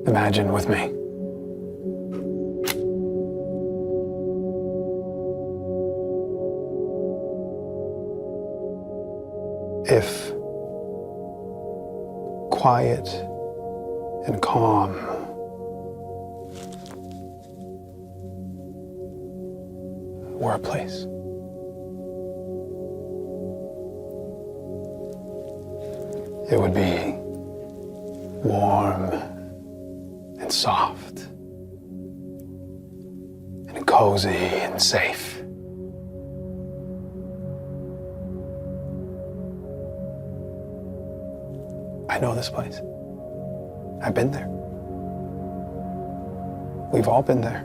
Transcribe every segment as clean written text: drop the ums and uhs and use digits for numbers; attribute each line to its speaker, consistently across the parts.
Speaker 1: Imagine with me. If quiet and calm were a place. It would be warm and soft and cozy and safe. I know this place. I've been there. We've all been there.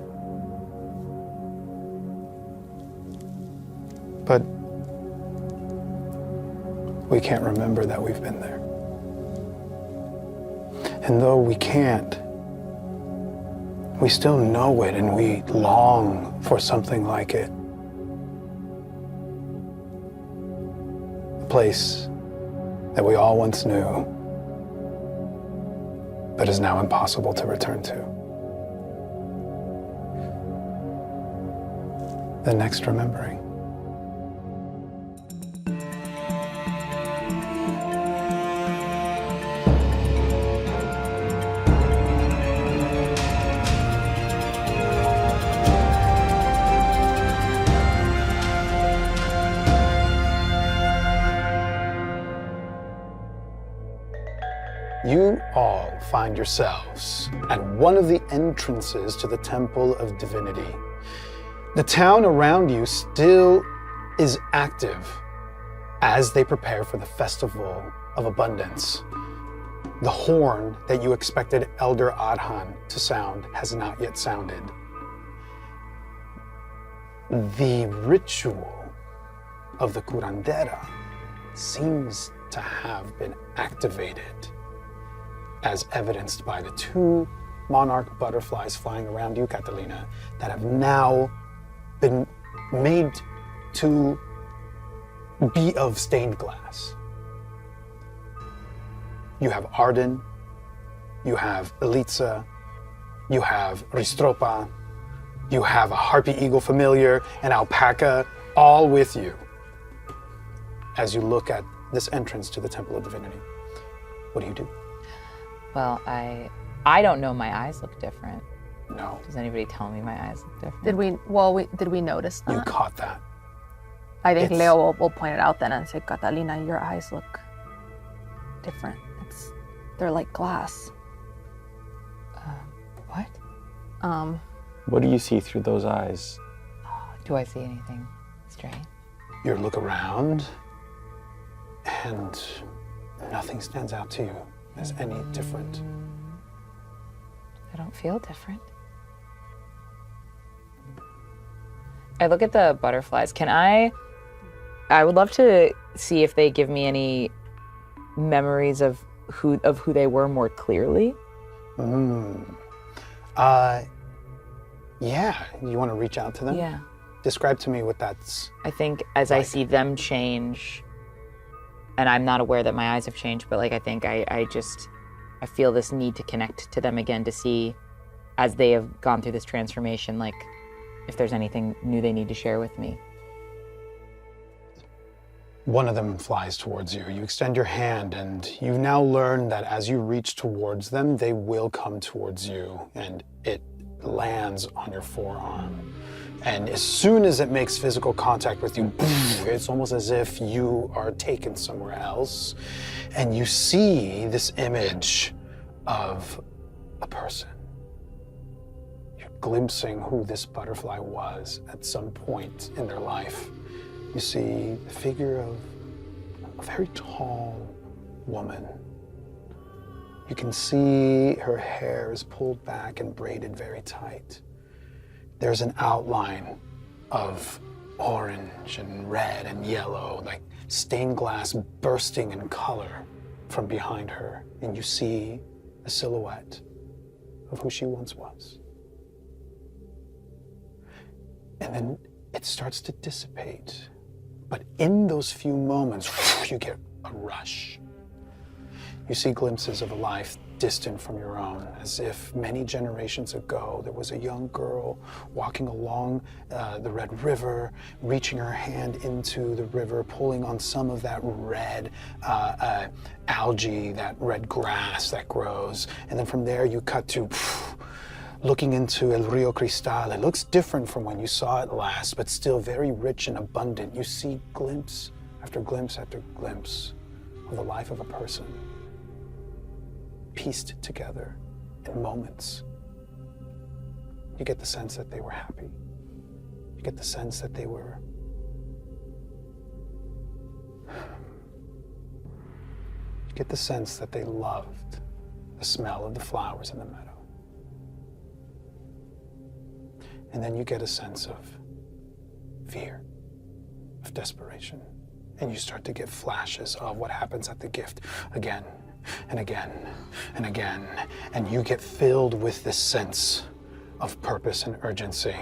Speaker 1: But we can't remember that we've been there. And though we can't, we still know it and we long for something like it. A place that we all once knew, but is now impossible to return to. The next remembering. You all find yourselves at one of the entrances to the Temple of Divinity. The town around you still is active as they prepare for the Festival of Abundance. The horn that you expected Elder Adhan to sound has not yet sounded. The ritual of the curandera seems to have been activated, as evidenced by the 2 monarch butterflies flying around you, Catalina, that have now been made to be of stained glass. You have Arden, you have Elitza, you have Ristropa, you have a harpy eagle familiar, an alpaca, all with you as you look at this entrance to the Temple of Divinity. What do you do?
Speaker 2: Well, I don't know my eyes look different.
Speaker 1: No.
Speaker 2: Does anybody tell me my eyes look different?
Speaker 3: Did we notice that?
Speaker 1: You caught that.
Speaker 3: I think Leo will point it out then and say, Catalina, your eyes look different. They're like glass.
Speaker 2: What?
Speaker 4: What do you see through those eyes?
Speaker 2: Do I see anything strange?
Speaker 1: You look around and nothing stands out to you as any different.
Speaker 2: I don't feel different. I look at the butterflies. I would love to see if they give me any memories of who they were more clearly.
Speaker 1: Yeah, you want to reach out to them?
Speaker 2: Yeah.
Speaker 1: Describe to me what that's
Speaker 2: I think as I see them change, and I'm not aware that my eyes have changed, but like I think I feel this need to connect to them again to see, as they have gone through this transformation, like if there's anything new they need to share with me.
Speaker 1: One of them flies towards you. You extend your hand, and you've now learned that as you reach towards them, they will come towards you, and it lands on your forearm. And as soon as it makes physical contact with you, it's almost as if you are taken somewhere else, and you see this image of a person. You're glimpsing who this butterfly was at some point in their life. You see the figure of a very tall woman. You can see her hair is pulled back and braided very tight. There's an outline of orange and red and yellow, like stained glass bursting in color from behind her. And you see a silhouette of who she once was. And then it starts to dissipate. But in those few moments, you get a rush. You see glimpses of a life distant from your own, as if many generations ago there was a young girl walking along the Red River, reaching her hand into the river, pulling on some of that red algae, that red grass that grows. And then from there you cut to looking into El Rio Cristal. It looks different from when you saw it last, but still very rich and abundant. You see glimpse after glimpse after glimpse of the life of a person, pieced together in moments. You get the sense that they were happy. You get the sense that they were you get the sense that they loved the smell of the flowers in the meadow. And then you get a sense of fear, of desperation. And you start to get flashes of what happens at the gift again and again and again. And you get filled with this sense of purpose and urgency.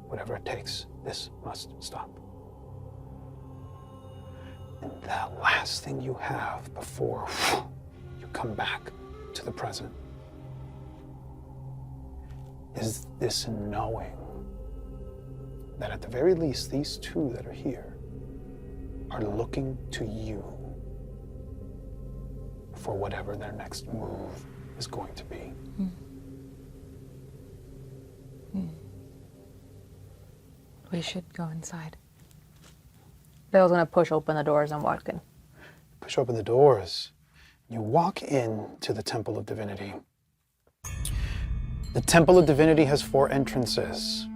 Speaker 1: Whatever it takes, this must stop. And the last thing you have before you come back to the present is this knowing that at the very least, these two that are here are looking to you for whatever their next move is going to be.
Speaker 2: We should go inside.
Speaker 3: Leo's gonna push open the doors and walk in.
Speaker 1: Push open the doors. You walk in to the Temple of Divinity. The Temple of Divinity has 4 entrances.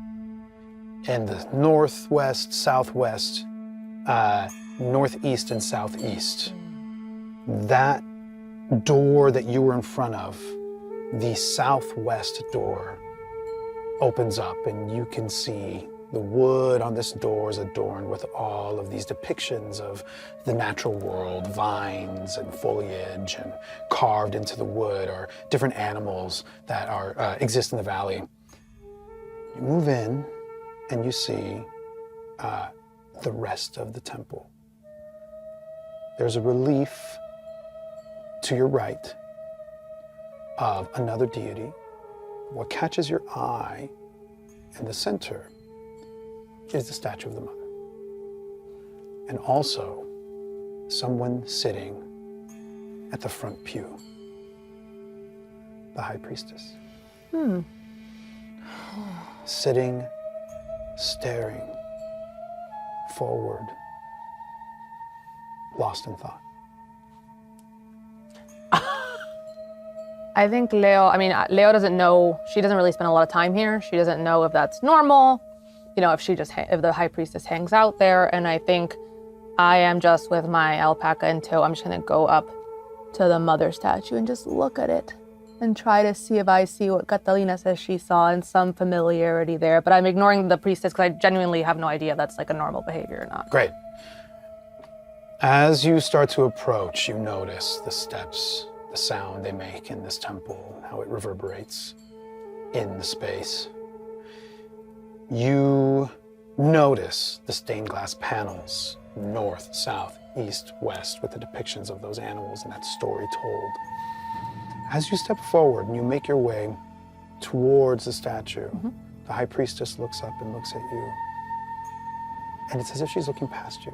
Speaker 1: In the northwest, southwest, northeast, and southeast. That door that you were in front of, the southwest door, opens up and you can see the wood on this door is adorned with all of these depictions of the natural world, vines and foliage, and carved into the wood are different animals that are exist in the valley. You move in and you see the rest of the temple. There's a relief to your right of another deity. What catches your eye in the center is the statue of the mother. And also someone sitting at the front pew, the high priestess. Sitting, staring forward, lost in thought.
Speaker 3: I think Leo doesn't know, she doesn't really spend a lot of time here. She doesn't know if that's normal, if the high priestess hangs out there. And I think I am just with my alpaca and toe, I'm just gonna go up to the mother statue and just look at it and try to see if I see what Catalina says she saw and some familiarity there. But I'm ignoring the priestess because I genuinely have no idea if that's like a normal behavior or not.
Speaker 1: Great. As you start to approach, you notice the steps, the sound they make in this temple, how it reverberates in the space. You notice the stained glass panels, north, south, east, west, with the depictions of those animals and that story told. As you step forward and you make your way towards the statue, the high priestess looks up and looks at you. And it's as if she's looking past you.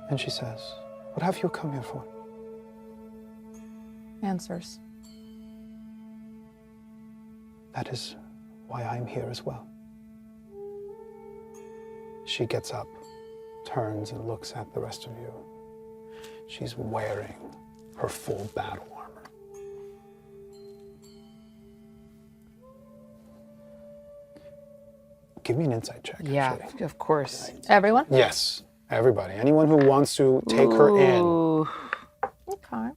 Speaker 1: And she says, "What have you come here for?"
Speaker 3: Answers.
Speaker 1: "That is why I'm here as well." She gets up, turns and looks at the rest of you. She's wearing her full battle armor. Give me an insight check,
Speaker 2: Yeah,
Speaker 1: actually.
Speaker 2: of course.
Speaker 3: Everyone?
Speaker 1: Yes, everybody. Anyone who wants to take her in.
Speaker 2: Ooh.
Speaker 3: Okay.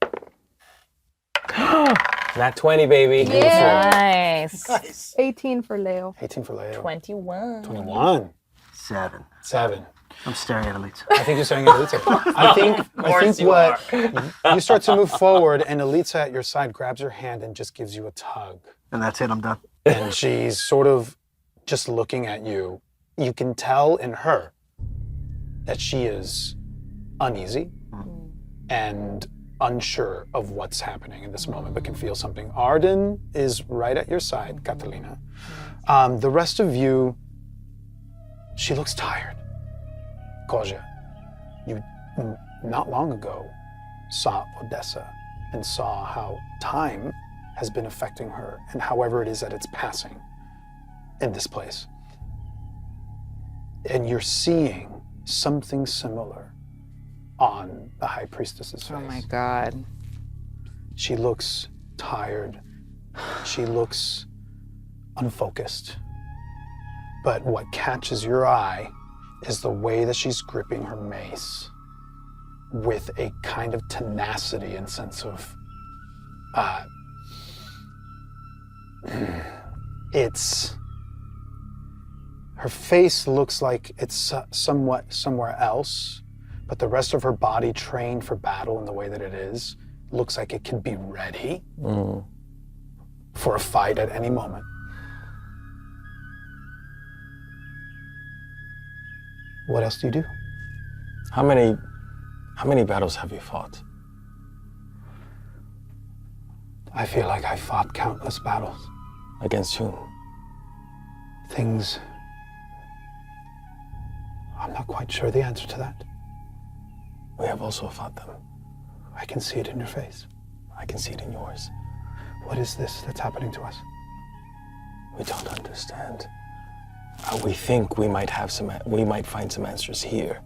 Speaker 4: Nat 20, baby.
Speaker 2: Nice.
Speaker 3: 18 for Leo.
Speaker 1: 18 for Leo.
Speaker 2: 21.
Speaker 1: 21.
Speaker 5: 7.
Speaker 1: 7.
Speaker 5: I'm staring at Elite.
Speaker 1: I think you're saying Elitza. I think what you start to move forward, and Elitza at your side grabs your hand and just gives you a tug.
Speaker 5: And that's it, I'm done.
Speaker 1: And she's sort of just looking at you. You can tell in her that she is uneasy and unsure of what's happening in this moment, but can feel something. Arden is right at your side, Catalina. The rest of you, she looks tired. Koja, you not long ago saw Odessa and saw how time has been affecting her and however it is that it's passing in this place. And you're seeing something similar on the High Priestess's face.
Speaker 2: Oh my God.
Speaker 1: She looks tired. She looks unfocused. But what catches your eye is the way that she's gripping her mace with a kind of tenacity and sense of, her face looks like it's somewhat somewhere else, but the rest of her body, trained for battle in the way that it is, looks like it can be ready for a fight at any moment. What else do you do?
Speaker 4: How many battles have you fought?
Speaker 1: I feel like I fought countless battles.
Speaker 4: Against whom?
Speaker 1: Things... I'm not quite sure the answer to that.
Speaker 4: We have also fought them.
Speaker 1: I can see it in your face.
Speaker 4: I can see it in yours.
Speaker 1: What is this that's happening to us?
Speaker 4: We don't understand. We think we might find some answers here.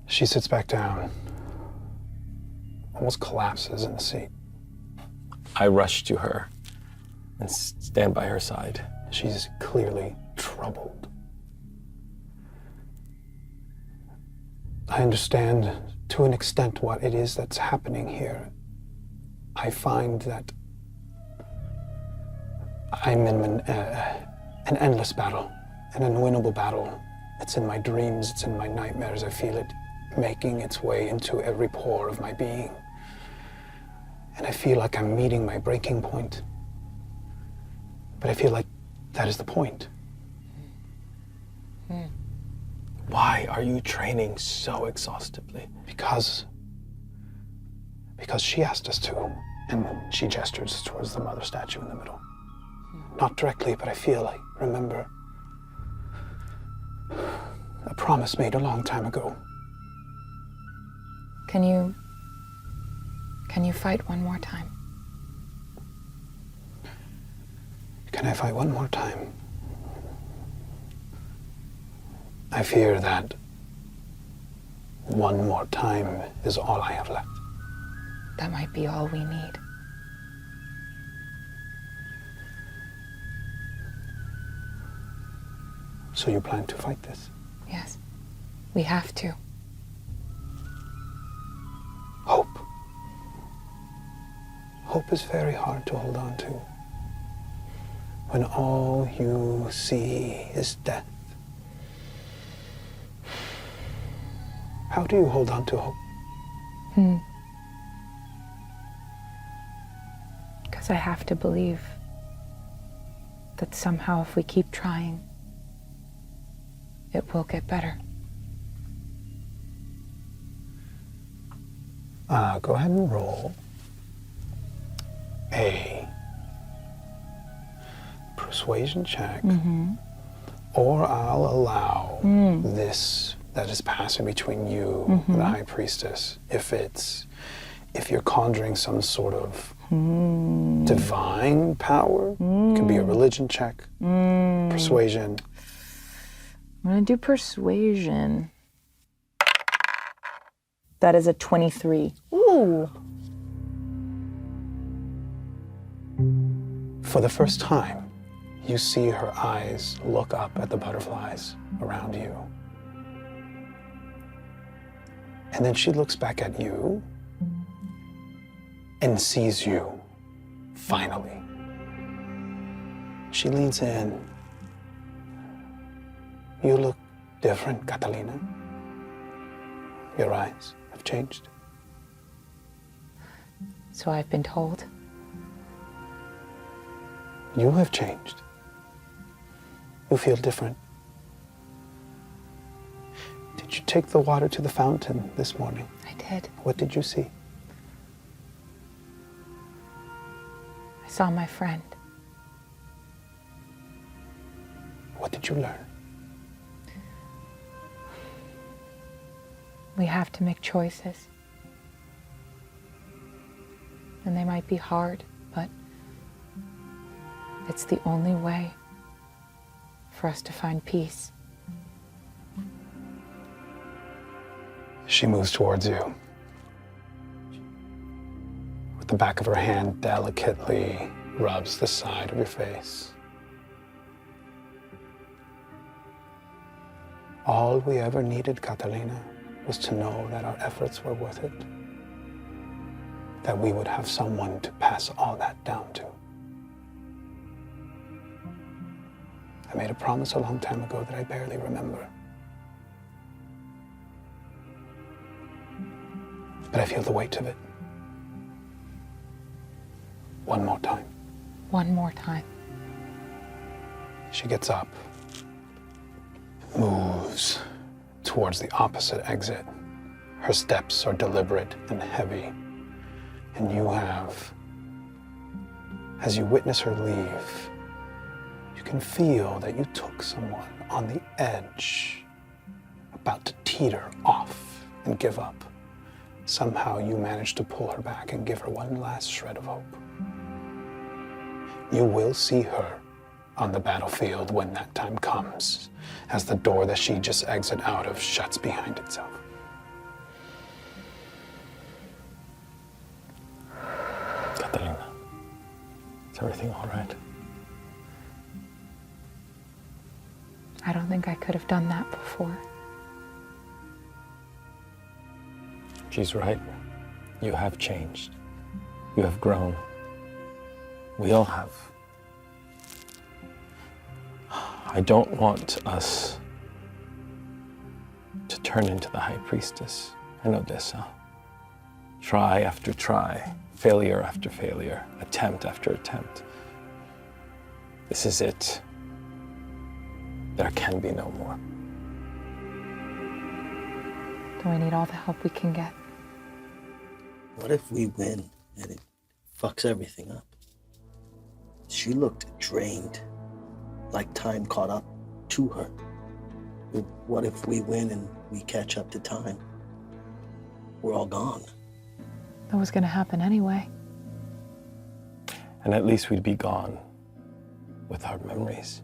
Speaker 1: She sits back down, almost collapses in the seat.
Speaker 4: I rush to her and stand by her side.
Speaker 1: She's clearly troubled. I understand to an extent what it is that's happening here. I find that I'm in an endless battle, an unwinnable battle. It's in my dreams, it's in my nightmares. I feel it making its way into every pore of my being. And I feel like I'm meeting my breaking point. But I feel like that is the point.
Speaker 4: Why are you training so exhaustively?
Speaker 1: Because she asked us to, and she gestures towards the mother statue in the middle. Not directly, but I feel like, remember, a promise made a long time ago.
Speaker 6: Can you fight one more time?
Speaker 1: Can I fight one more time? I fear that one more time is all I have left.
Speaker 6: That might be all we need.
Speaker 1: So you plan to fight this?
Speaker 6: Yes, we have to.
Speaker 1: Hope. Hope is very hard to hold on to. When all you see is death. How do you hold on to hope?
Speaker 6: Because I have to believe that somehow if we keep trying, it will get better.
Speaker 1: Go ahead and roll a persuasion check, or I'll allow this that is passing between you and the High Priestess. If you're conjuring some sort of divine power, it could be a religion check, persuasion.
Speaker 2: I'm gonna do persuasion. That is a 23.
Speaker 3: Ooh.
Speaker 1: For the first time, you see her eyes look up at the butterflies around you. And then she looks back at you and sees you, finally. She leans in. You look different, Catalina. Your eyes have changed.
Speaker 6: So I've been told.
Speaker 1: You have changed. You feel different. take the water to the fountain this morning?
Speaker 6: I did.
Speaker 1: What did you see?
Speaker 6: I saw my friend.
Speaker 1: What did you learn?
Speaker 6: We have to make choices. And they might be hard, but it's the only way for us to find peace.
Speaker 1: She moves towards you. With the back of her hand delicately rubs the side of your face. All we ever needed, Catalina, was to know that our efforts were worth it. That we would have someone to pass all that down to. I made a promise a long time ago that I barely remember. But I feel the weight of it. One more time.
Speaker 6: One more time.
Speaker 1: She gets up, moves towards the opposite exit. Her steps are deliberate and heavy. And you have, as you witness her leave, you can feel that you took someone on the edge, about to teeter off and give up. Somehow you manage to pull her back and give her one last shred of hope. You will see her on the battlefield when that time comes, as the door that she just exited out of shuts behind itself.
Speaker 4: Catalina, is everything all right?
Speaker 6: I don't think I could have done that before.
Speaker 4: She's right. You have changed. You have grown. We all have. I don't want us to turn into the High Priestess. I know this, huh? Try after try, failure after failure, attempt after attempt. This is it. There can be no more.
Speaker 6: Do we need all the help we can get?
Speaker 5: What if we win and it fucks everything up? She looked drained, like time caught up to her. What if we win and we catch up to time? We're all gone.
Speaker 6: That was gonna happen anyway.
Speaker 4: And at least we'd be gone with our memories.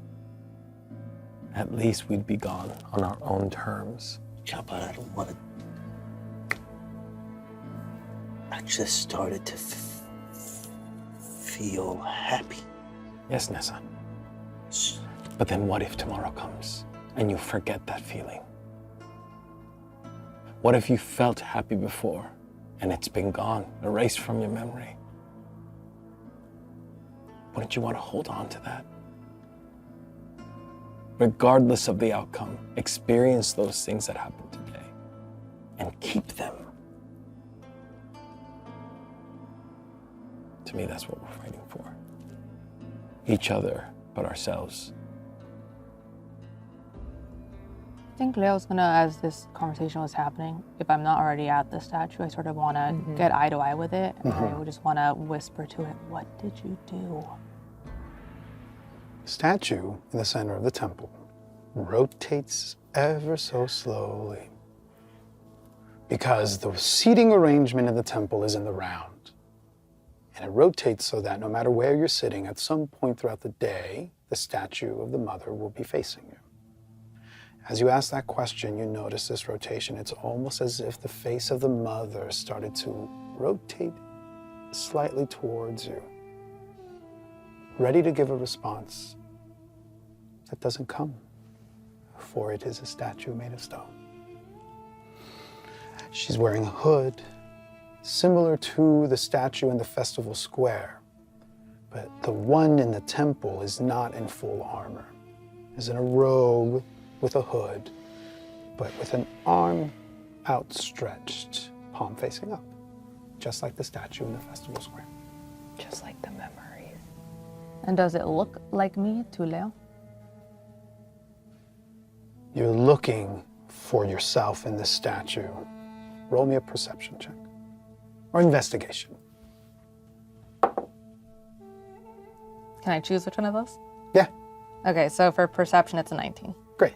Speaker 4: At least we'd be gone on our own terms.
Speaker 5: Yeah, but I don't want to. I just started to feel happy.
Speaker 4: Yes, Neza. But then what if tomorrow comes and you forget that feeling? What if you felt happy before and it's been gone, erased from your memory? Wouldn't you want to hold on to that? Regardless of the outcome, experience those things that happened today and keep them. To me, that's what we're fighting for. Each other, but ourselves.
Speaker 3: I think Leo's gonna, as this conversation was happening, if I'm not already at the statue, I sort of wanna get eye to eye with it. And I would just wanna whisper to it, what did you do?
Speaker 1: The statue in the center of the temple rotates ever so slowly because the seating arrangement in the temple is in the round. And it rotates so that no matter where you're sitting, at some point throughout the day, the statue of the mother will be facing you. As you ask that question, you notice this rotation. It's almost as if the face of the mother started to rotate slightly towards you, ready to give a response that doesn't come, for it is a statue made of stone. She's wearing a hood, similar to the statue in the festival square, but the one in the temple is not in full armor. Is in a robe with a hood, but with an arm outstretched, palm facing up, just like the statue in the festival square.
Speaker 6: Just like the memories.
Speaker 3: And does it look like me to Leo?
Speaker 1: You're looking for yourself in this statue, roll me a perception check. Or investigation.
Speaker 3: Can I choose which one of those?
Speaker 1: Yeah,
Speaker 3: Okay, so for perception, it's a 19.
Speaker 1: great.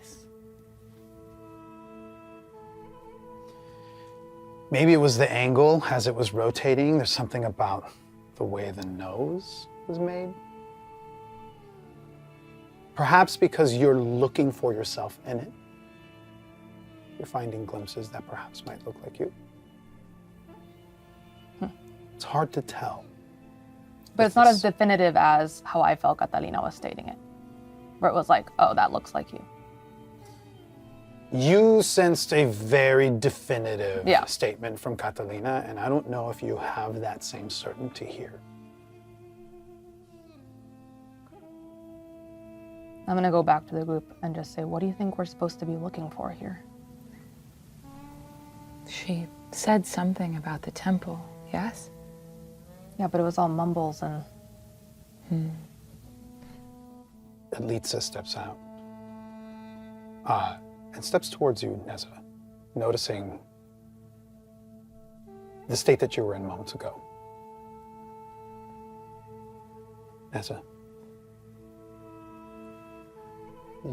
Speaker 1: Maybe it was the angle as it was rotating. There's something about the way the nose was made. Perhaps because you're looking for yourself in it. You're finding glimpses that perhaps might look like you. It's hard to tell.
Speaker 3: But it's not as definitive as how I felt Catalina was stating it. Where it was like, oh, that looks like you.
Speaker 1: You sensed a very definitive
Speaker 3: Yeah.
Speaker 1: statement from Catalina, and I don't know if you have that same certainty here.
Speaker 3: I'm gonna go back to the group and just say, what do you think we're supposed to be looking for here?
Speaker 6: She said something about the temple, yes?
Speaker 3: Yeah, but it was all mumbles and
Speaker 1: Elitsa steps out and steps towards you, Neza, noticing the state that you were in moments ago. Neza,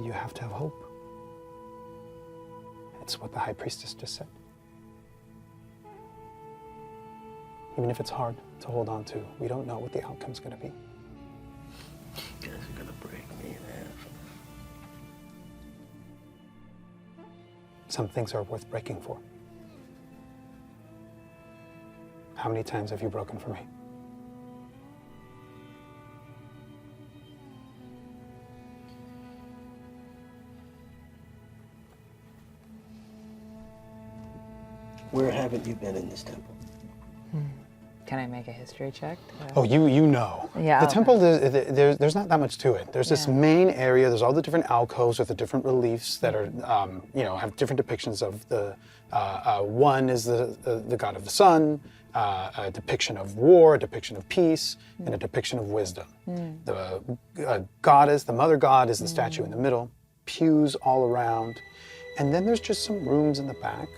Speaker 1: you have to have hope. It's what the High Priestess just said. Even if it's hard to hold on to, we don't know what the outcome's going to be.
Speaker 5: You guys are gonna break me in half.
Speaker 1: Some things are worth breaking for. How many times have you broken for me?
Speaker 5: Where haven't you been in this temple?
Speaker 2: Can I make a history check?
Speaker 1: Oh, you know.
Speaker 2: Yeah,
Speaker 1: The
Speaker 2: okay.
Speaker 1: temple, there's not that much to it. There's this main area. There's all the different alcoves with the different reliefs that are, have different depictions of the. One is the god of the sun, a depiction of war, a depiction of peace, and a depiction of wisdom. The goddess, the mother god, is the statue in the middle. Pews all around, and then there's just some rooms in the back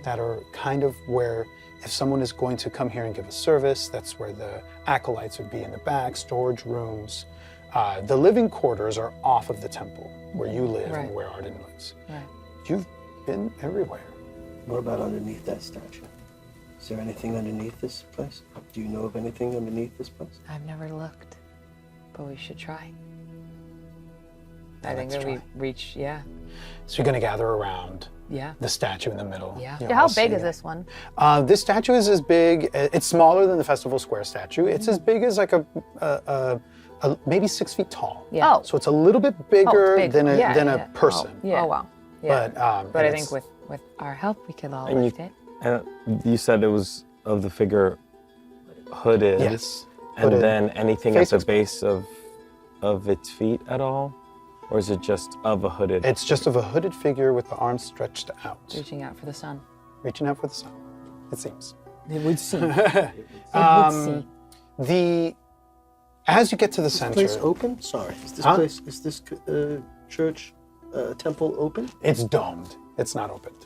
Speaker 1: that are kind of where. If someone is going to come here and give a service, that's where the acolytes would be in the back, storage rooms. The living quarters are off of the temple, where you live
Speaker 2: Right.
Speaker 1: and where Arden lives.
Speaker 2: Right.
Speaker 1: You've been everywhere.
Speaker 5: What about underneath that statue? Is there anything underneath this place? Do you know of anything underneath this place?
Speaker 2: I've never looked, but we should try. I
Speaker 1: Yeah,
Speaker 2: think
Speaker 1: let's
Speaker 2: that we
Speaker 1: try.
Speaker 2: reach, yeah.
Speaker 1: So you're going to gather around
Speaker 2: Yeah.
Speaker 1: the statue in the middle.
Speaker 2: Yeah.
Speaker 1: You're
Speaker 3: yeah, how
Speaker 1: all
Speaker 3: big
Speaker 1: sitting
Speaker 3: is
Speaker 1: there.
Speaker 3: this one?
Speaker 1: This statue is as big. It's smaller than the Festival Square statue. It's as big as like a maybe 6 feet tall.
Speaker 2: Yeah.
Speaker 3: Oh,
Speaker 1: So it's a little bit bigger
Speaker 3: big.
Speaker 1: than a
Speaker 2: Yeah,
Speaker 1: than
Speaker 2: yeah.
Speaker 1: a person.
Speaker 2: Yeah.
Speaker 3: oh wow.
Speaker 2: Yeah.
Speaker 1: But
Speaker 2: I
Speaker 1: it's-
Speaker 2: think with our help, we could all
Speaker 4: And you-
Speaker 2: lift it.
Speaker 4: And you said it was of the figure hooded.
Speaker 1: Yes.
Speaker 4: And
Speaker 1: Hooded.
Speaker 4: then anything
Speaker 1: Face
Speaker 4: at the
Speaker 1: exposed.
Speaker 4: base of its feet at all? Or is it just of a hooded?
Speaker 1: It's just of a hooded figure with the arms stretched out,
Speaker 2: Reaching out for the sun.
Speaker 1: reaching out for the sun. It seems.
Speaker 2: It would seem.
Speaker 1: As you get to the
Speaker 5: Is this
Speaker 1: center,
Speaker 5: place open? Sorry. Is this church, temple open?
Speaker 1: it's domed. It's not opened.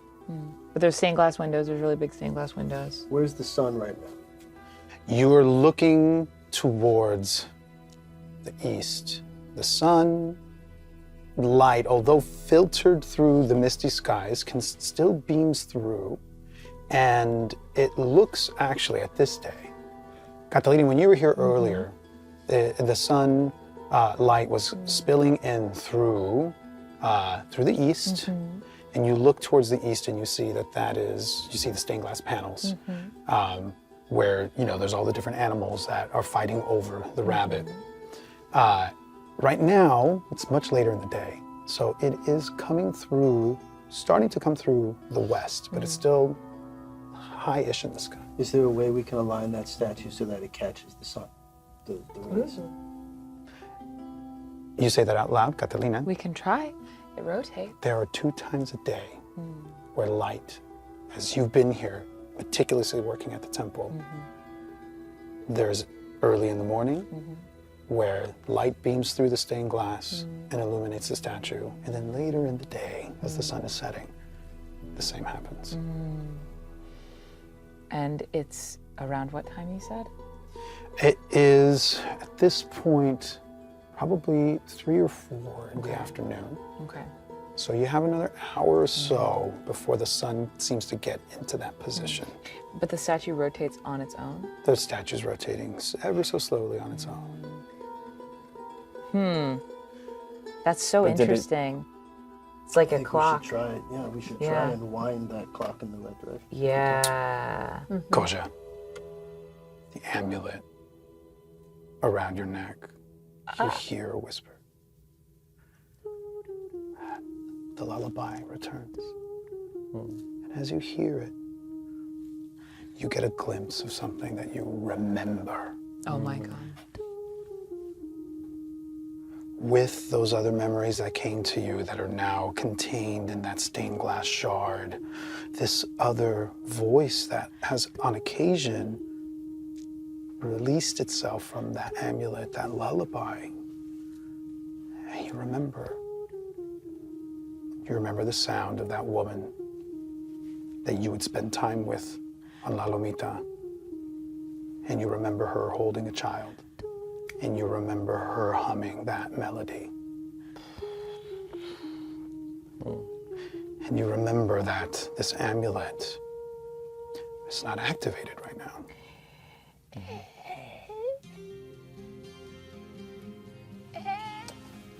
Speaker 2: But there's stained glass windows. There's really big stained glass windows.
Speaker 5: Where's the sun right now?
Speaker 1: You are looking towards the east. The sun, light, although filtered through the misty skies, still beams through. And it looks actually at this day. Catalina, when you were here earlier, the sun light was spilling in through the east. And you look towards the east and you see you see the stained glass panels. Where there's all the different animals that are fighting over the rabbit. Right now, it's much later in the day, so it is starting to come through the west, but it's still high-ish in the sky.
Speaker 5: Is there a way we can align that statue so that it catches the sun? The rays?
Speaker 1: You say that out loud, Catalina.
Speaker 2: We can try. It rotates.
Speaker 1: There are 2 times a day where light, as you've been here, meticulously working at the temple, there's early in the morning, where light beams through the stained glass and illuminates the statue. And then later in the day, as the sun is setting, the same happens.
Speaker 2: And it's around what time you said?
Speaker 1: It is, at this point, probably 3 or 4 in the afternoon.
Speaker 2: Okay.
Speaker 1: So you have another hour or so before the sun seems to get into that position.
Speaker 2: But the statue rotates on its own?
Speaker 1: The statue's rotating ever so slowly on its own.
Speaker 2: That's so
Speaker 4: But did it-
Speaker 2: interesting. It's like
Speaker 5: I
Speaker 2: a
Speaker 5: think
Speaker 2: clock.
Speaker 5: we should
Speaker 2: Yeah.
Speaker 5: try and wind that clock in the right direction.
Speaker 2: Yeah.
Speaker 1: Koja, the amulet around your neck, you hear a whisper. The lullaby returns. And as you hear it, you get a glimpse of something that you remember.
Speaker 2: Oh my God.
Speaker 1: With those other memories that came to you that are now contained in that stained glass shard, this other voice that has on occasion released itself from that amulet, that lullaby, and you remember the sound of that woman that you would spend time with on La Lomita, and you remember her holding a child. And you remember her humming that melody. And you remember that this amulet is not activated right now.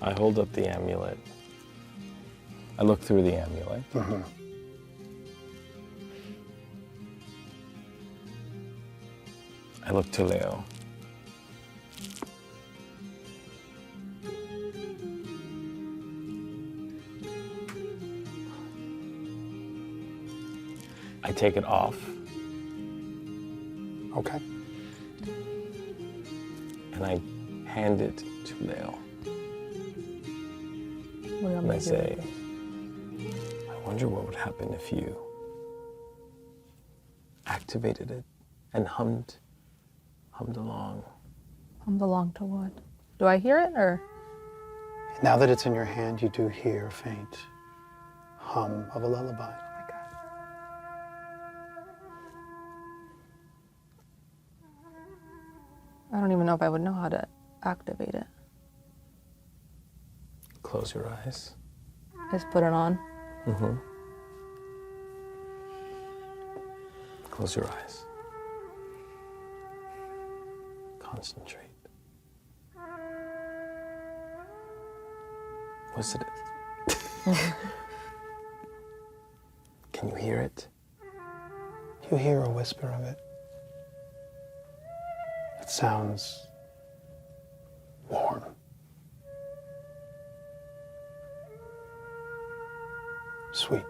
Speaker 4: I hold up the amulet. I look through the amulet. I look to Leo. I take it off
Speaker 1: Okay.
Speaker 4: and I hand it to Leo. And I say, I wonder what would happen if you activated it and hummed along.
Speaker 3: Hummed along to what? Do I hear it or?
Speaker 1: Now that it's in your hand, you do hear a faint hum of a lullaby.
Speaker 3: I don't even know if I would know how to activate it.
Speaker 4: Close your eyes.
Speaker 3: Just put it on.
Speaker 4: Close your eyes. Concentrate. What's it? Can you hear it?
Speaker 1: You hear a whisper of it. It sounds warm. Sweet.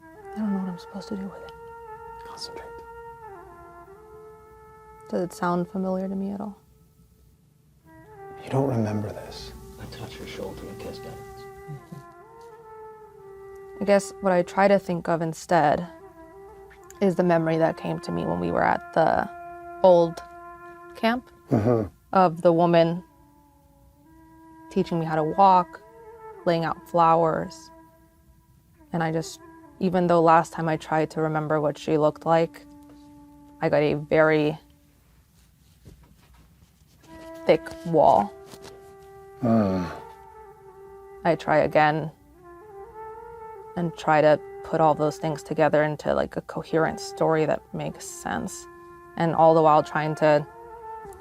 Speaker 3: I don't know what I'm supposed to do with it.
Speaker 1: Concentrate.
Speaker 3: Does it sound familiar to me at all?
Speaker 1: You don't remember this.
Speaker 5: I touch her shoulder and cast guidance.
Speaker 3: I guess what I try to think of instead is the memory that came to me when we were at the old camp of the woman teaching me how to walk, laying out flowers. And I just, even though last time I tried to remember what she looked like, I got a very thick wall. I try again and try to put all those things together into like a coherent story that makes sense. And all the while trying to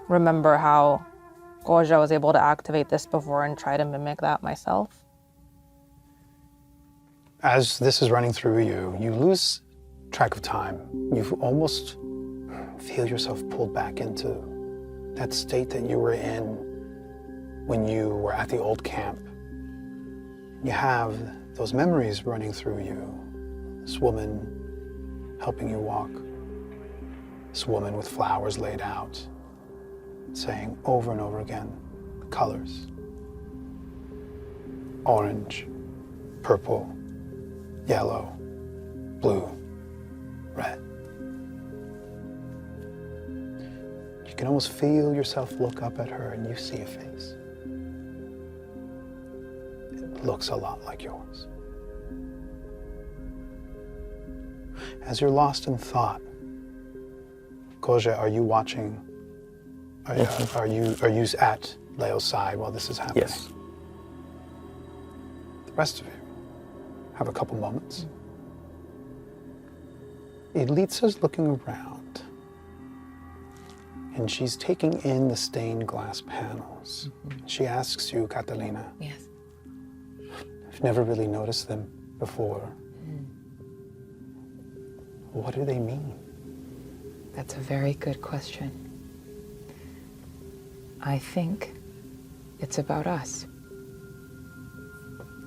Speaker 3: remember how Koja was able to activate this before and try to mimic that myself.
Speaker 1: As this is running through you, you lose track of time. You almost feel yourself pulled back into that state that you were in when you were at the old camp. You have those memories running through you. This woman helping you walk. This woman with flowers laid out, saying over and over again the colors. Orange, purple, yellow, blue, red. You can almost feel yourself look up at her and you see a face. It looks a lot like yours. As you're lost in thought, Jorge, are you watching? Are you at Leo's side while this is happening?
Speaker 4: Yes.
Speaker 1: The rest of you have a couple moments. Elitsa's looking around, and she's taking in the stained glass panels. She asks you, Catalina.
Speaker 2: Yes.
Speaker 1: I've never really noticed them before. What do they mean?
Speaker 6: That's a very good question. I think it's about us.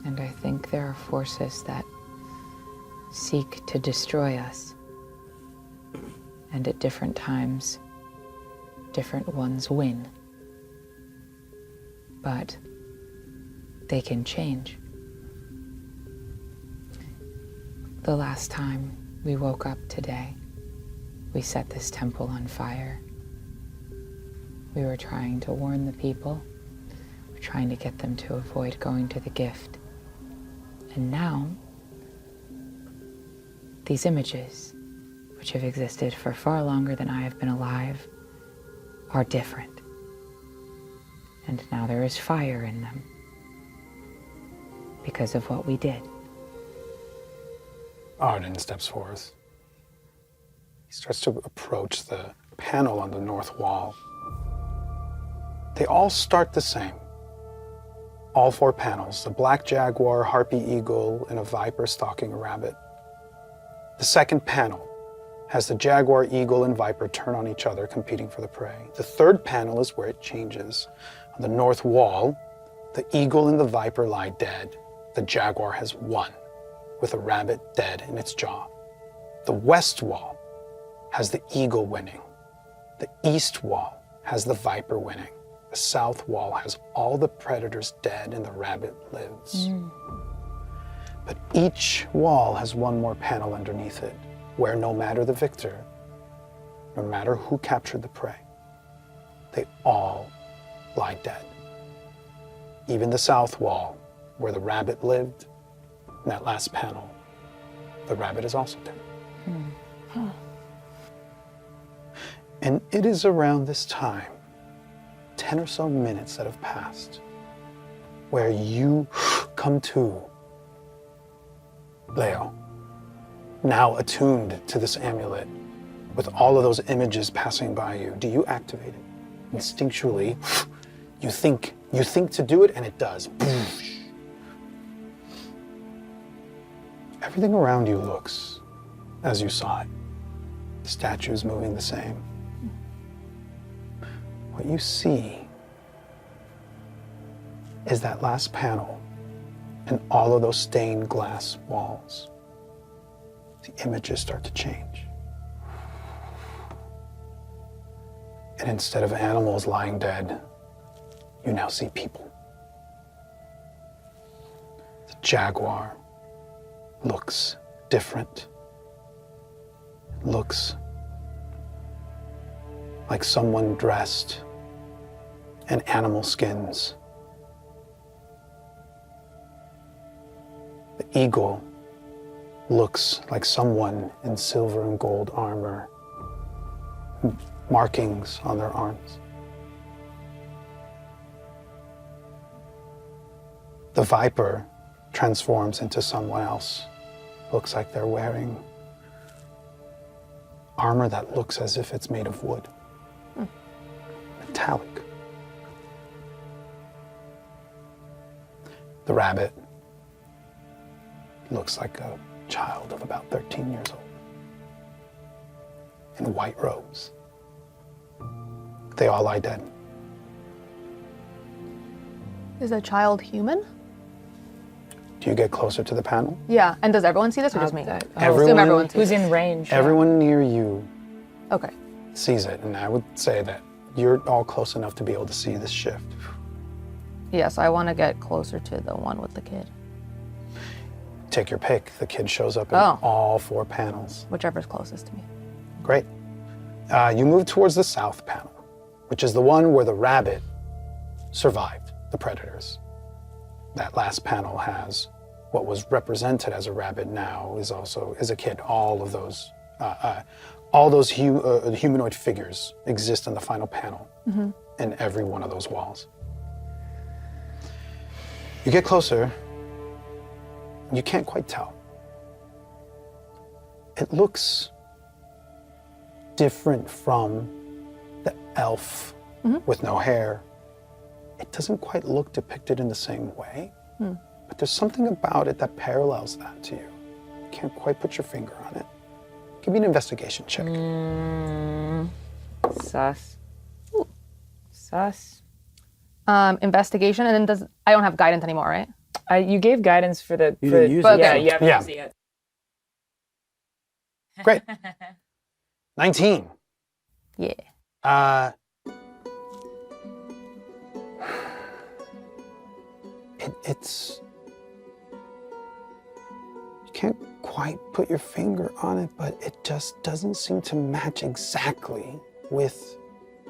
Speaker 6: And I think there are forces that seek to destroy us. And at different times, different ones win. But they can change. The last time we woke up today, we set this temple on fire. We were trying to warn the people. We're trying to get them to avoid going to the gift. And now, these images, which have existed for far longer than I have been alive, are different. And now there is fire in them because of what we did.
Speaker 1: Arden steps forth. He starts to approach the panel on the north wall. They all start the same. All 4 panels, the black jaguar, harpy eagle, and a viper stalking a rabbit. The second panel has the jaguar, eagle, and viper turn on each other, competing for the prey. The third panel is where it changes. On the north wall, the eagle and the viper lie dead. The jaguar has won, with a rabbit dead in its jaw. The west wall has the eagle winning. The east wall has the viper winning. The south wall has all the predators dead and the rabbit lives. But each wall has one more panel underneath it, where no matter the victor, no matter who captured the prey, they all lie dead. Even the south wall, where the rabbit lived, in that last panel, the rabbit is also dead. And it is around this time, 10 or so minutes that have passed, where you come to, Leo, now attuned to this amulet, with all of those images passing by you. Do you activate it? Instinctually, you think to do it, and it does. Everything around you looks as you saw it. The statues moving the same. What you see is that last panel and all of those stained glass walls. The images start to change. And instead of animals lying dead, you now see people. The jaguar looks different. It looks like someone dressed in animal skins. The eagle looks like someone in silver and gold armor, markings on their arms. The viper transforms into someone else. Looks like they're wearing armor that looks as if it's made of wood. Metallic. The rabbit looks like a child of about 13 years old in white robes. They all lie dead.
Speaker 3: Is the child human?
Speaker 1: Do you get closer to the panel?
Speaker 3: Yeah, and does everyone see this or just me?
Speaker 2: That-
Speaker 3: I assume everyone sees
Speaker 2: Who's
Speaker 3: it.
Speaker 2: in range?
Speaker 1: Everyone near you
Speaker 3: Okay.
Speaker 1: sees it, and I would say that you're all close enough to be able to see this shift.
Speaker 3: Yes, I want to get closer to the one with the kid.
Speaker 1: Take your pick. The kid shows up in
Speaker 3: Oh.
Speaker 1: all 4 panels.
Speaker 3: Whichever's closest to me.
Speaker 1: Great. You move towards the south panel, which is the one where the rabbit survived the predators. That last panel has what was represented as a rabbit now is a kid. All of those, humanoid figures exist in the final panel in every one of those walls. You get closer, you can't quite tell. It looks different from the elf with no hair. It doesn't quite look depicted in the same way, but there's something about it that parallels that to you. You can't quite put your finger on it. Give me an investigation check.
Speaker 2: Sus. Sus.
Speaker 3: Investigation, and then I don't have guidance anymore, right?
Speaker 2: You gave guidance for the.
Speaker 5: You didn't use
Speaker 3: it.
Speaker 2: Yeah,
Speaker 3: Okay.
Speaker 2: you haven't
Speaker 1: Yeah.
Speaker 2: used it yet.
Speaker 1: Great. 19.
Speaker 3: Yeah.
Speaker 1: It's, you can't quite put your finger on it, but it just doesn't seem to match exactly with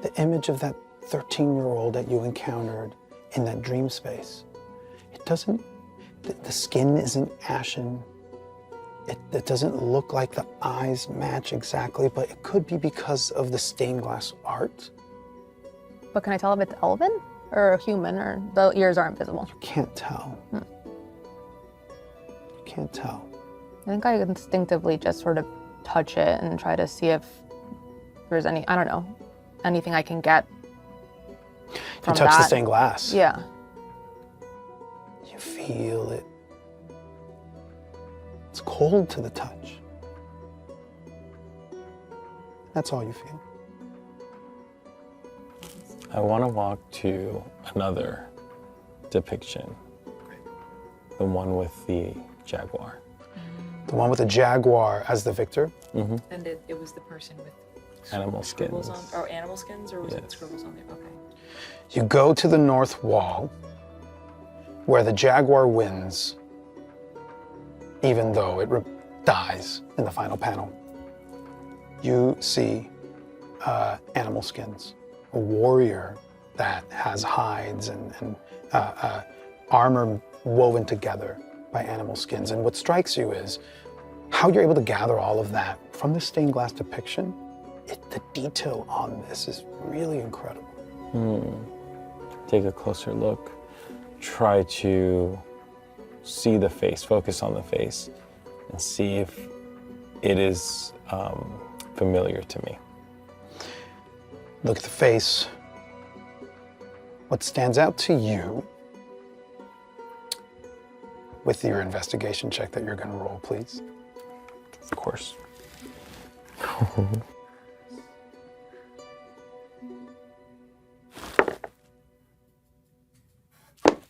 Speaker 1: the image of that 13-year-old that you encountered in that dream space. It doesn't, the skin isn't ashen. It doesn't look like the eyes match exactly, but it could be because of the stained glass art.
Speaker 3: But can I tell if it's elven or human, or the ears aren't visible?
Speaker 1: You can't tell. You can't tell.
Speaker 3: I think I instinctively just sort of touch it and try to see if there's any, I don't know, anything I can get from
Speaker 1: You touch the
Speaker 3: that.
Speaker 1: stained glass.
Speaker 3: Yeah.
Speaker 1: You feel it. It's cold to the touch. That's all you feel.
Speaker 4: I want to walk to another depiction. The one with the jaguar.
Speaker 1: The one with the jaguar as the victor.
Speaker 2: And it was the person with
Speaker 4: Animal
Speaker 2: scribbles
Speaker 4: skins.
Speaker 2: on, or animal skins, or was it
Speaker 4: Yes.
Speaker 2: scribbles on there? Okay.
Speaker 1: You go to the north wall where the jaguar wins, even though it dies in the final panel. You see animal skins, a warrior that has hides and armor woven together by animal skins. And what strikes you is how you're able to gather all of that from the stained glass depiction. The detail on this is really incredible.
Speaker 4: Take a closer look. Try to see the face, focus on the face, and see if it is familiar to me.
Speaker 1: Look at the face. What stands out to you with your investigation check that you're going to roll, please?
Speaker 4: Of course.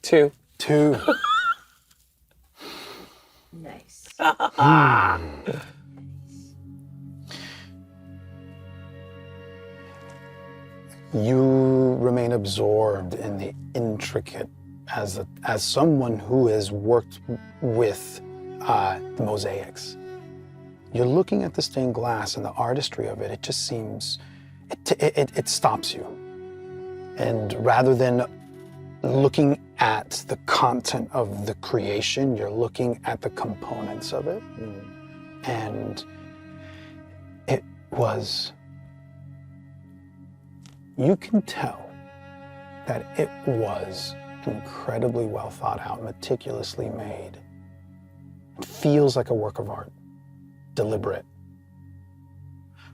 Speaker 4: Two.
Speaker 2: Nice.
Speaker 1: You remain absorbed in the intricate as someone who has worked with the mosaics. You're looking at the stained glass and the artistry of it. It just seems, it stops you. And rather than looking at the content of the creation, you're looking at the components of it. And it was, you can tell that it was incredibly well thought out, meticulously made. It feels like a work of art, deliberate.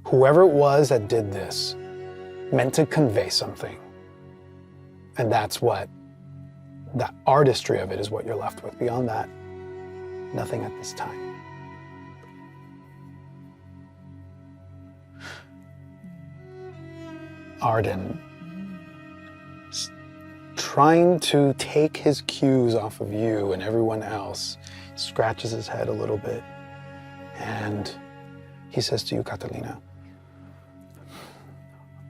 Speaker 1: Whoever it was that did this meant to convey something. And that's what, the artistry of it is what you're left with. Beyond that, nothing at this time. Arden, trying to take his cues off of you and everyone else, scratches his head a little bit, and he says to you, Catalina,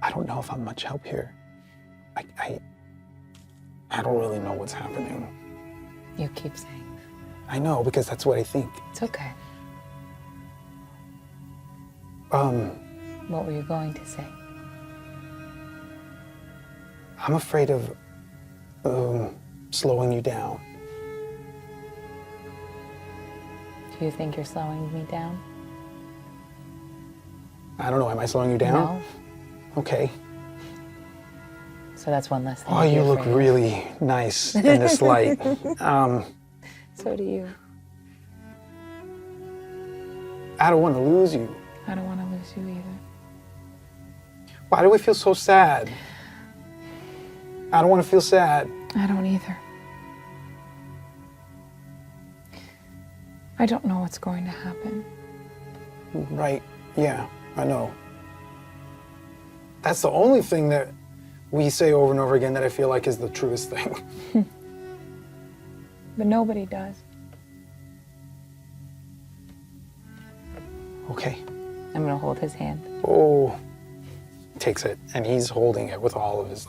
Speaker 1: I don't know if I'm much help here. I don't really know what's happening.
Speaker 6: You keep saying.
Speaker 1: I know, because that's what I think.
Speaker 6: It's okay.
Speaker 1: Um,
Speaker 6: What were you going to say?
Speaker 1: I'm afraid of slowing you down.
Speaker 6: Do you think you're slowing me down?
Speaker 1: I don't know, am I slowing you down?
Speaker 6: No.
Speaker 1: Okay.
Speaker 6: So that's one less thing.
Speaker 1: Oh,
Speaker 6: to be
Speaker 1: you look
Speaker 6: afraid of.
Speaker 1: really nice in this light.
Speaker 6: So do you.
Speaker 1: I don't want to lose you.
Speaker 6: I don't want to lose you either.
Speaker 1: Why do we feel so sad? I don't want to feel sad.
Speaker 6: I don't either. I don't know what's going to happen.
Speaker 1: Right, yeah, I know. That's the only thing that we say over and over again that I feel like is the truest thing.
Speaker 6: But nobody does.
Speaker 1: Okay.
Speaker 6: I'm gonna hold his hand.
Speaker 1: Oh, takes it, and he's holding it with all of his,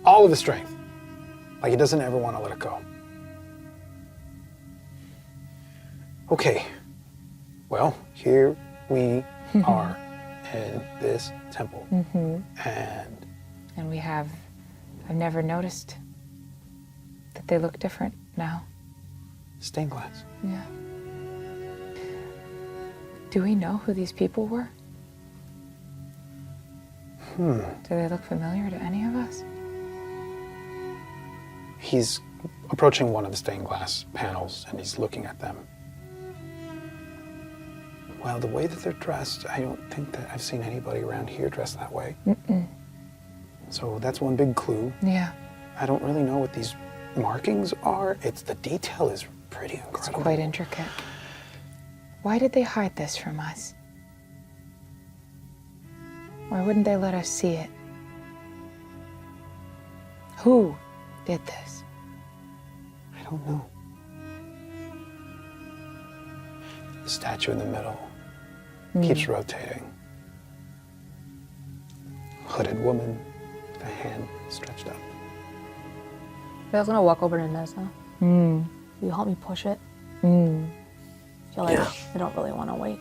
Speaker 1: all of his strength. Like he doesn't ever want to let it go. Okay, well, here we are in this temple.
Speaker 6: And we have, I've never noticed that they look different now.
Speaker 1: Stained glass.
Speaker 6: Yeah. Do we know who these people were? Do they look familiar to any of us?
Speaker 1: He's approaching one of the stained glass panels and he's looking at them. Well, the way that they're dressed, I don't think that I've seen anybody around here dressed that way. So that's one big clue.
Speaker 6: Yeah.
Speaker 1: I don't really know what these markings are. The detail is pretty incredible.
Speaker 6: It's quite intricate. Why did they hide this from us? Why wouldn't they let us see it? Who did this?
Speaker 1: I don't know. The statue in the middle keeps rotating. Hooded woman, with a hand stretched up.
Speaker 3: I was gonna walk over to Neza. Will you help me push it? I feel like I don't really want to wait.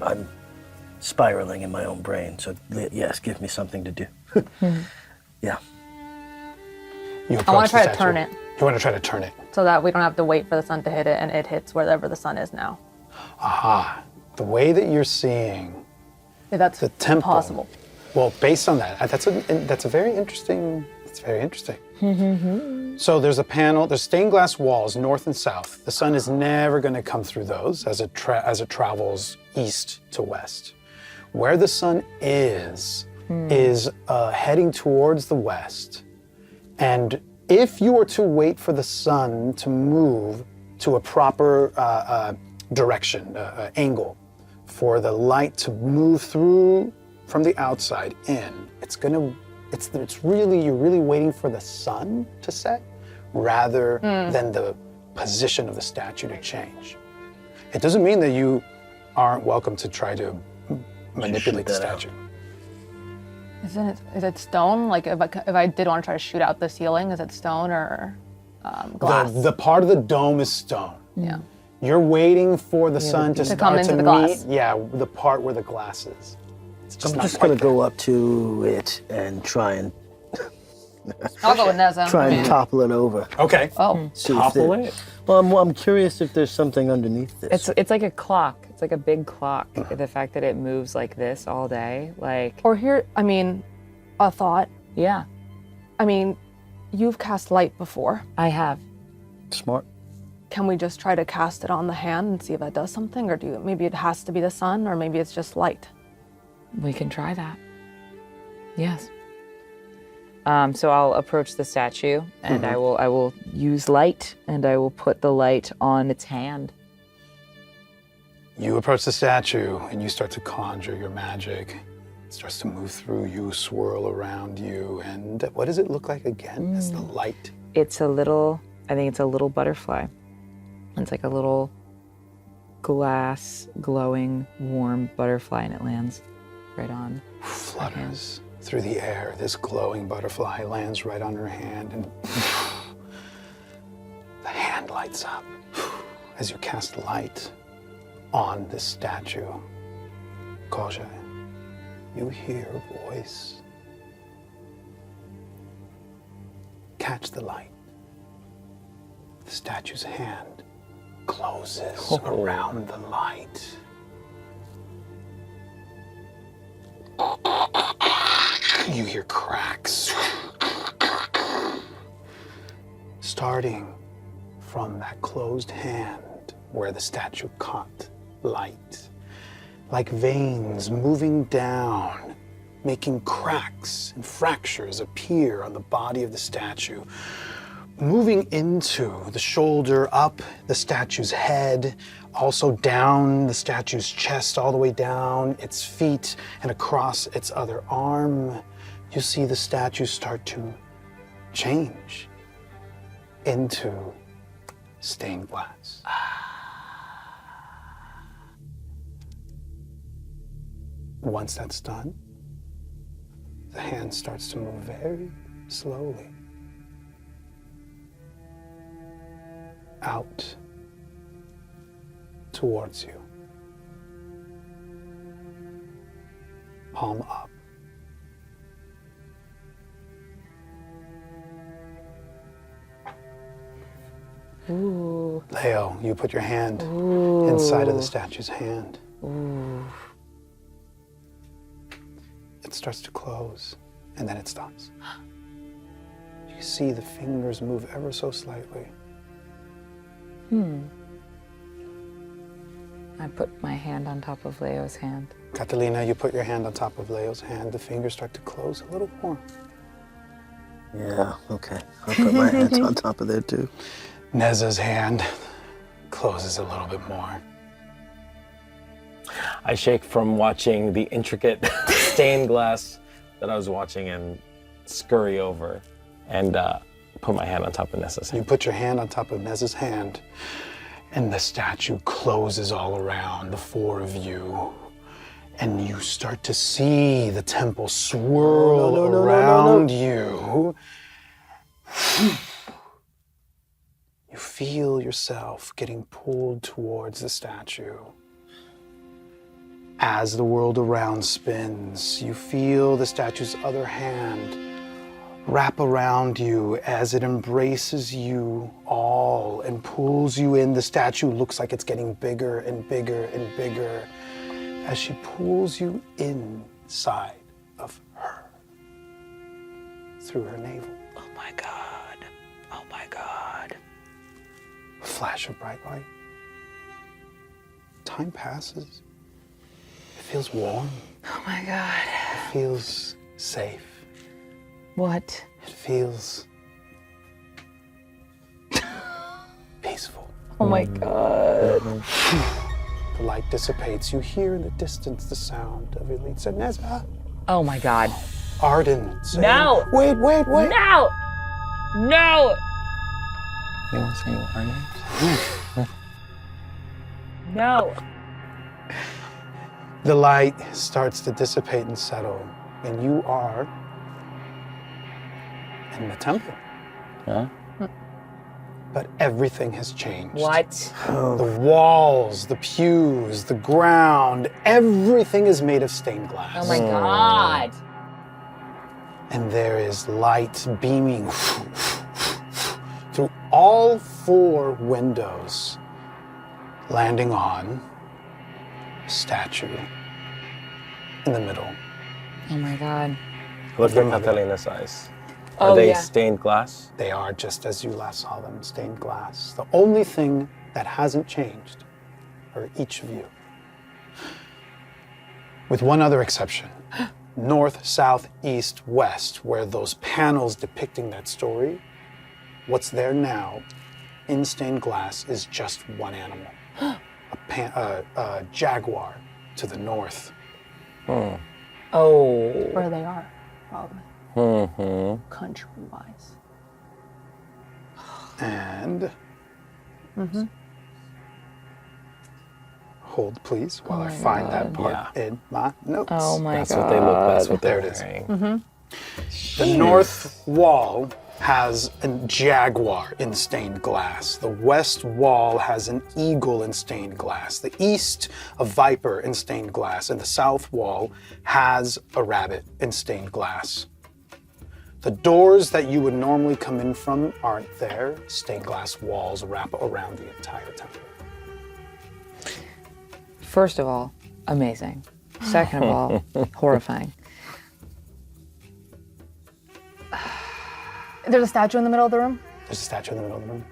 Speaker 5: I'm spiraling in my own brain, so yes, give me something to do. Yeah.
Speaker 3: I want to try to turn it
Speaker 1: You want to try to turn it?
Speaker 3: so that we don't have to wait for the sun to hit it and it hits wherever the sun is now.
Speaker 1: Aha. The way that you're seeing
Speaker 3: If that's
Speaker 1: the temple.
Speaker 3: possible.
Speaker 1: Well, based on that, that's a very interesting. It's very interesting. So there's a panel. There's stained glass walls north and south. The sun is never going to come through those as it travels east to west. Where the sun is heading towards the west, and if you were to wait for the sun to move to a proper direction, angle, for the light to move through from the outside in, you're really waiting for the sun to set rather than the position of the statue to change. It doesn't mean that you aren't welcome to try to manipulate the statue.
Speaker 3: Is it stone? Like if I did want to try to shoot out the ceiling, is it stone or glass?
Speaker 1: The part of the dome is stone.
Speaker 3: Yeah.
Speaker 1: You're waiting for the sun to
Speaker 3: come
Speaker 1: start
Speaker 3: into
Speaker 1: to
Speaker 3: the
Speaker 1: meet.
Speaker 3: glass.
Speaker 1: Yeah, the part where the glass is. It's
Speaker 5: I'm
Speaker 1: not
Speaker 5: just
Speaker 1: quite
Speaker 5: gonna
Speaker 1: there.
Speaker 5: go up to it and try and
Speaker 3: I'll go with Neza.
Speaker 5: topple it over.
Speaker 1: Okay.
Speaker 3: Oh.
Speaker 5: See if
Speaker 4: Topple
Speaker 5: there-
Speaker 4: it?
Speaker 5: Well, I'm curious if there's something underneath this.
Speaker 2: It's like a clock. It's like a big clock. The fact that it moves like this all day, like
Speaker 3: Or here, a thought.
Speaker 2: yeah,
Speaker 3: You've cast light before.
Speaker 2: I have.
Speaker 5: Smart.
Speaker 3: Can we just try to cast it on the hand and see if that does something? Or maybe it has to be the sun, or maybe it's just light?
Speaker 2: We can try that. Yes. So I'll approach the statue and I will use light and I will put the light on its hand.
Speaker 1: You approach the statue and you start to conjure your magic. It starts to move through you, swirl around you, and what does it look like again as the light?
Speaker 2: I think it's a little butterfly. It's like a little glass, glowing, warm butterfly, and it lands right on.
Speaker 1: Flutters through the air. This glowing butterfly lands right on her hand, and the hand lights up as you cast light on this statue. Koja, you hear a voice. Catch the light. The statue's hand closes around the light. You hear cracks. Starting from that closed hand where the statue caught light. Like veins moving down, making cracks and fractures appear on the body of the statue. Moving into the shoulder, up the statue's head, also down the statue's chest, all the way down its feet and across its other arm. You see the statue start to change into stained glass. Once that's done, the hand starts to move very slowly out towards you. Palm up.
Speaker 6: Ooh.
Speaker 1: Leo, you put your hand inside of the statue's hand.
Speaker 6: Ooh.
Speaker 1: It starts to close, and then it stops. You see the fingers move ever so slightly.
Speaker 6: I put my hand on top of Leo's hand.
Speaker 1: Catalina, you put your hand on top of Leo's hand. The fingers start to close a little more.
Speaker 5: Yeah, okay. I'll put my hands on top of there too.
Speaker 1: Neza's hand closes a little bit more.
Speaker 4: I shake from watching the intricate stained glass that I was watching and scurry over and put my hand on top of Neza's
Speaker 1: You
Speaker 4: hand.
Speaker 1: put your hand on top of Neza's hand, and the statue closes all around the four of you. And you start to see the temple swirl around you. You feel yourself getting pulled towards the statue. As the world around spins, you feel the statue's other hand wrap around you as it embraces you all and pulls you in. The statue looks like it's getting bigger and bigger and bigger as she pulls you inside of her through her navel.
Speaker 6: Oh my God. Oh my God.
Speaker 1: A flash of bright light. Time passes. It feels warm.
Speaker 6: Oh my God.
Speaker 1: It feels safe.
Speaker 6: What?
Speaker 1: It feels peaceful.
Speaker 6: Oh my God.
Speaker 1: The light dissipates. You hear in the distance the sound of Elite said, Neza.
Speaker 6: Oh my God.
Speaker 1: Arden saying,
Speaker 2: No.
Speaker 1: Wait.
Speaker 2: No! No!
Speaker 4: You want to say our names?
Speaker 2: No.
Speaker 1: The light starts to dissipate and settle, and you are in the temple.
Speaker 4: Huh?
Speaker 1: But everything has changed.
Speaker 2: What?
Speaker 1: The walls, the pews, the ground, everything is made of stained glass.
Speaker 2: Oh my God.
Speaker 1: And there is light beaming through all four windows, landing on a statue in the middle.
Speaker 6: Oh my God.
Speaker 4: Look at Catalina's eyes.
Speaker 6: Oh,
Speaker 4: Are they
Speaker 6: yeah.
Speaker 4: stained glass?
Speaker 1: They are just as you last saw them, stained glass. The only thing that hasn't changed are each of you. With one other exception. North, south, east, west, where those panels depicting that story, what's there now in stained glass is just one animal. A jaguar to the north.
Speaker 2: Oh.
Speaker 3: Where they are, probably.
Speaker 4: Mm-hmm.
Speaker 3: Country-wise.
Speaker 1: And hold, please, while I find that part in my notes.
Speaker 6: Oh my
Speaker 4: That's
Speaker 6: God.
Speaker 4: what they look. That's what
Speaker 1: There
Speaker 4: they're
Speaker 1: it is.
Speaker 4: wearing.
Speaker 1: The north wall has a jaguar in stained glass. The west wall has an eagle in stained glass. The east, a viper in stained glass. And the south wall has a rabbit in stained glass. The doors that you would normally come in from aren't there. Stained glass walls wrap around the entire temple.
Speaker 2: First of all, amazing. Second of all, horrifying.
Speaker 3: There's a statue in the middle of the room.
Speaker 1: There's a statue in the middle of the room.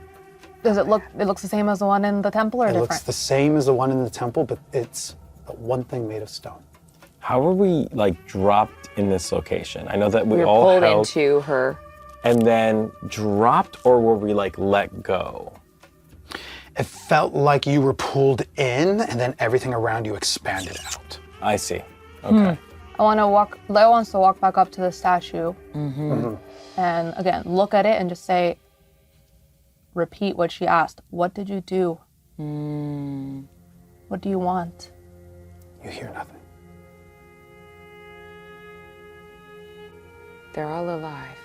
Speaker 3: Does it look? It looks the same as the one in the temple, or
Speaker 1: It
Speaker 3: different?
Speaker 1: looks the same as the one in the temple, but it's one thing made of stone.
Speaker 4: How were we like dropped in this location? I know that we
Speaker 2: We were
Speaker 4: all
Speaker 2: pulled
Speaker 4: held
Speaker 2: into her.
Speaker 4: and then dropped, or were we like let go?
Speaker 1: It felt like you were pulled in, and then everything around you expanded out.
Speaker 4: I see. Okay.
Speaker 3: I want to walk. Leo wants to walk back up to the statue, and again look at it and just say, repeat what she asked. What did you do? What do you want?
Speaker 1: You hear nothing.
Speaker 6: They're all alive.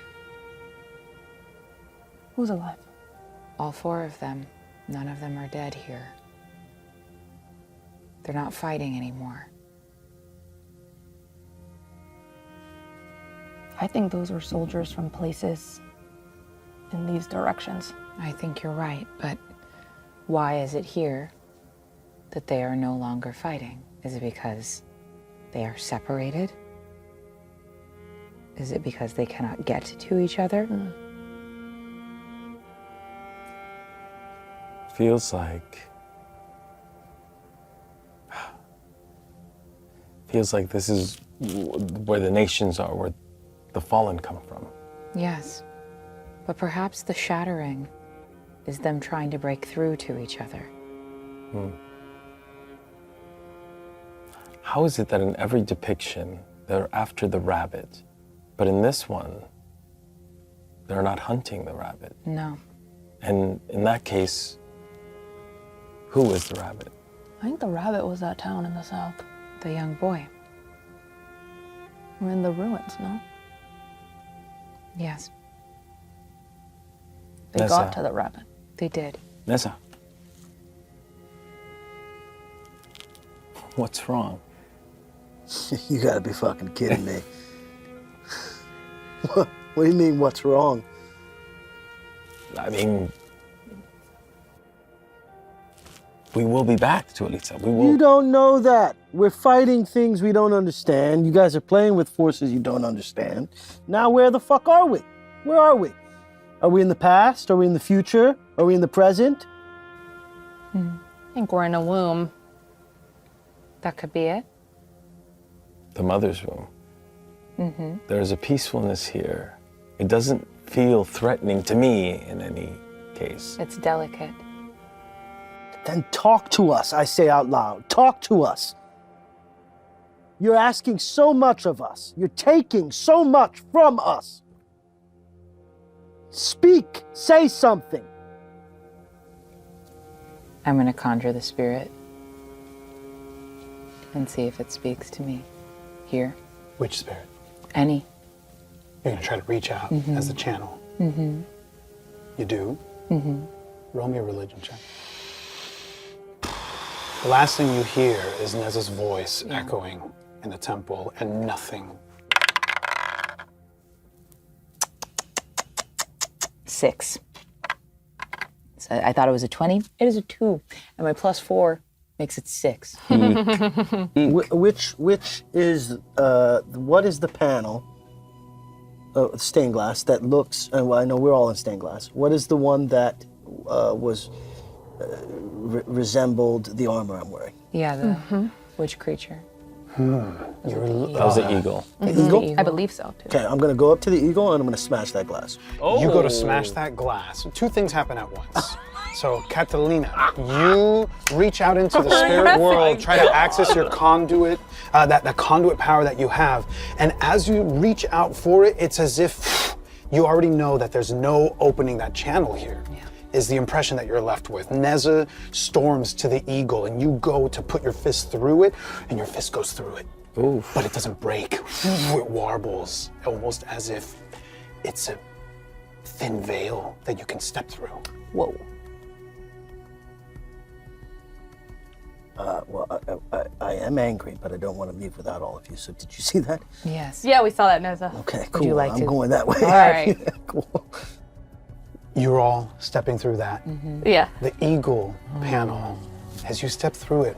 Speaker 3: Who's alive?
Speaker 6: All 4 of them. None of them are dead here. They're not fighting anymore.
Speaker 3: I think those were soldiers from places in these directions.
Speaker 6: I think you're right, but why is it here that they are no longer fighting? Is it because they are separated? Is it because they cannot get to each other?
Speaker 4: Feels like this is where the nations are, where the fallen come from.
Speaker 6: Yes, but perhaps the shattering is them trying to break through to each other.
Speaker 4: How is it that in every depiction they're after the rabbit, but in this one they're not hunting the rabbit?
Speaker 6: No.
Speaker 4: And in that case, who is the rabbit?
Speaker 3: I think the rabbit was that town in the south.
Speaker 6: The young boy.
Speaker 3: We're in the ruins, no?
Speaker 6: Yes,
Speaker 3: They
Speaker 4: Neza.
Speaker 3: got to the rabbit.
Speaker 6: they did.
Speaker 4: Neza. What's wrong?
Speaker 5: You gotta be fucking kidding me. What do you mean, what's wrong?
Speaker 4: I mean, we will be back to Elisa. We will.
Speaker 5: You don't know that. We're fighting things we don't understand. You guys are playing with forces you don't understand. Now where the fuck are we? Where are we? Are we in the past? Are we in the future? Are we in the present?
Speaker 3: I think we're in a womb.
Speaker 6: That could be it.
Speaker 4: The mother's womb. There's a peacefulness here. It doesn't feel threatening to me in any case.
Speaker 6: It's delicate.
Speaker 5: Then talk to us, I say out loud. Talk to us. You're asking so much of us. You're taking so much from us. Speak. Say something.
Speaker 6: I'm going to conjure the spirit and see if it speaks to me. Here.
Speaker 1: Which spirit?
Speaker 6: Any.
Speaker 1: You're gonna try to reach out as the channel. You do? Roll me a religion check. The last thing you hear is Neza's voice echoing in the temple, and nothing.
Speaker 2: 6. So I thought it was a 20. It is a 2. And my +4 makes it 6.
Speaker 5: Which is what is the panel? Stained glass that looks. Well, I know we're all in stained glass. What is the one that was resembled the armor I'm wearing?
Speaker 6: Yeah, the which creature?
Speaker 4: That was the eagle.
Speaker 5: Eagle?
Speaker 3: I believe so, too.
Speaker 5: Okay, I'm gonna go up to the eagle and I'm gonna smash that glass.
Speaker 1: You go to smash that glass. 2 things happen at once. So, Catalina, you reach out into the spirit world, try to access your conduit, that conduit power that you have. And as you reach out for it, it's as if you already know that there's no opening that channel here. Is the impression that you're left with. Neza storms to the eagle, and you go to put your fist through it, and your fist goes through it.
Speaker 4: Oof.
Speaker 1: But it doesn't break. It warbles, almost as if it's a thin veil that you can step through.
Speaker 3: Whoa.
Speaker 5: I am angry, but I don't want to leave without all of you. So did you see that?
Speaker 6: Yes.
Speaker 3: Yeah, we saw that, Neza.
Speaker 5: Okay, cool.
Speaker 6: you like
Speaker 5: I'm
Speaker 6: to-
Speaker 5: going that way.
Speaker 3: All right.
Speaker 5: Cool.
Speaker 1: You're all stepping through that.
Speaker 3: Yeah.
Speaker 1: The eagle panel, as you step through it,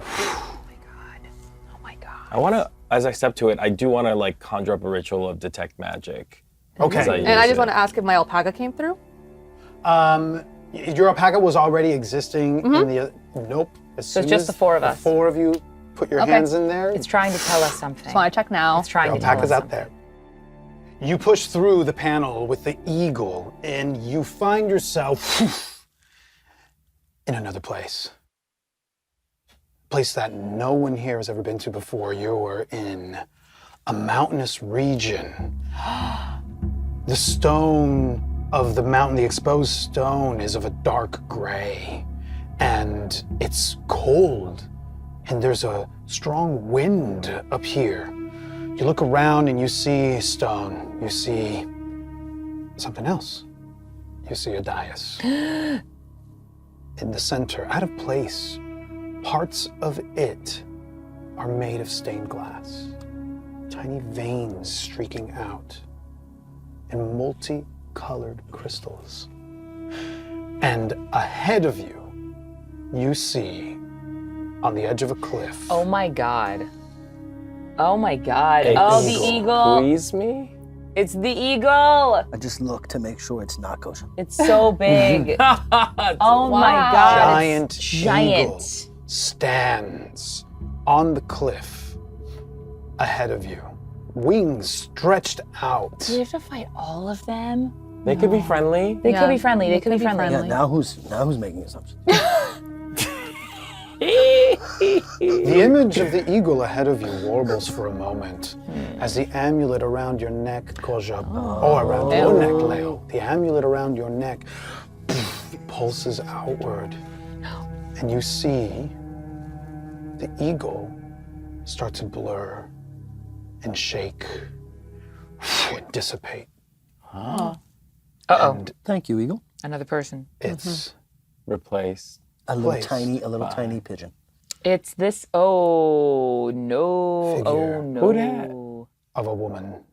Speaker 4: I want to, as I step to it, I do want to like conjure up a ritual of detect magic.
Speaker 1: Okay.
Speaker 3: And I just want to ask if my alpaca came through.
Speaker 1: Your alpaca was already existing in the. Nope.
Speaker 2: So it's just the four of us.
Speaker 1: The four of you put your hands in there.
Speaker 2: It's trying to tell us something.
Speaker 3: So I check now.
Speaker 2: It's trying
Speaker 1: Your
Speaker 2: to tell us
Speaker 1: alpaca's out
Speaker 2: something.
Speaker 1: there. You push through the panel with the eagle, and you find yourself in another place. Place that no one here has ever been to before. You're in a mountainous region. The stone of the mountain, the exposed stone, is of a dark gray, and it's cold, and there's a strong wind up here. You look around and you see stone. You see something else. You see a dais. In the center, out of place, parts of it are made of stained glass. Tiny veins streaking out and multicolored crystals. And ahead of you, you see on the edge of a cliff.
Speaker 2: Oh my God. Oh my God.
Speaker 4: An
Speaker 2: Oh, the eagle.
Speaker 4: Please me?
Speaker 2: It's the eagle.
Speaker 5: I just look to make sure it's not kosher.
Speaker 2: It's so big. Oh my
Speaker 3: Wow.
Speaker 2: God.
Speaker 1: Giant
Speaker 2: It's giant.
Speaker 1: eagle stands on the cliff ahead of you, wings stretched out.
Speaker 2: Do we have to fight all of them?
Speaker 4: They could be friendly.
Speaker 2: They could be friendly. They could be friendly.
Speaker 5: Yeah, now who's making assumptions?
Speaker 1: The image of the eagle ahead of you warbles for a moment as the amulet around your neck, Koja, or around your neck, Leo, the amulet around your neck pulses outward. And you see the eagle start to blur and shake and dissipate.
Speaker 2: Uh-oh.
Speaker 1: And
Speaker 5: Thank you, Eagle.
Speaker 2: Another person.
Speaker 1: it's
Speaker 4: Replace.
Speaker 5: A little
Speaker 1: Place.
Speaker 5: tiny pigeon.
Speaker 2: It's this. Oh no.
Speaker 1: Figure.
Speaker 2: Oh no.
Speaker 4: Who dat?
Speaker 1: of a woman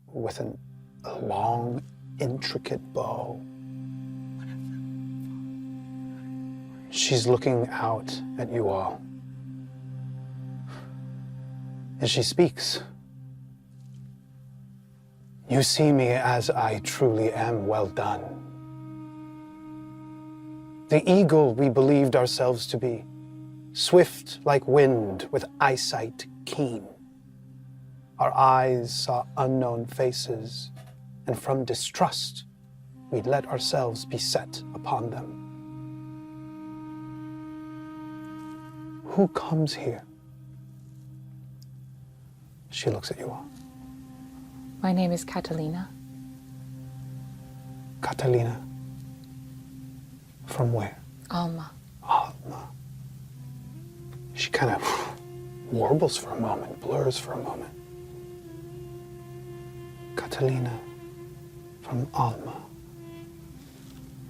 Speaker 1: with a long, intricate bow. She's looking out at you all. And she speaks. You see me as I truly am. Well done. The eagle we believed ourselves to be, swift like wind with eyesight keen. Our eyes saw unknown faces, and from distrust, we let ourselves be set upon them. Who comes here? She looks at you all.
Speaker 6: My name is Catalina.
Speaker 1: Catalina. From where?
Speaker 6: Alma.
Speaker 1: Alma. She kind of warbles for a moment, blurs for a moment. Catalina from Alma.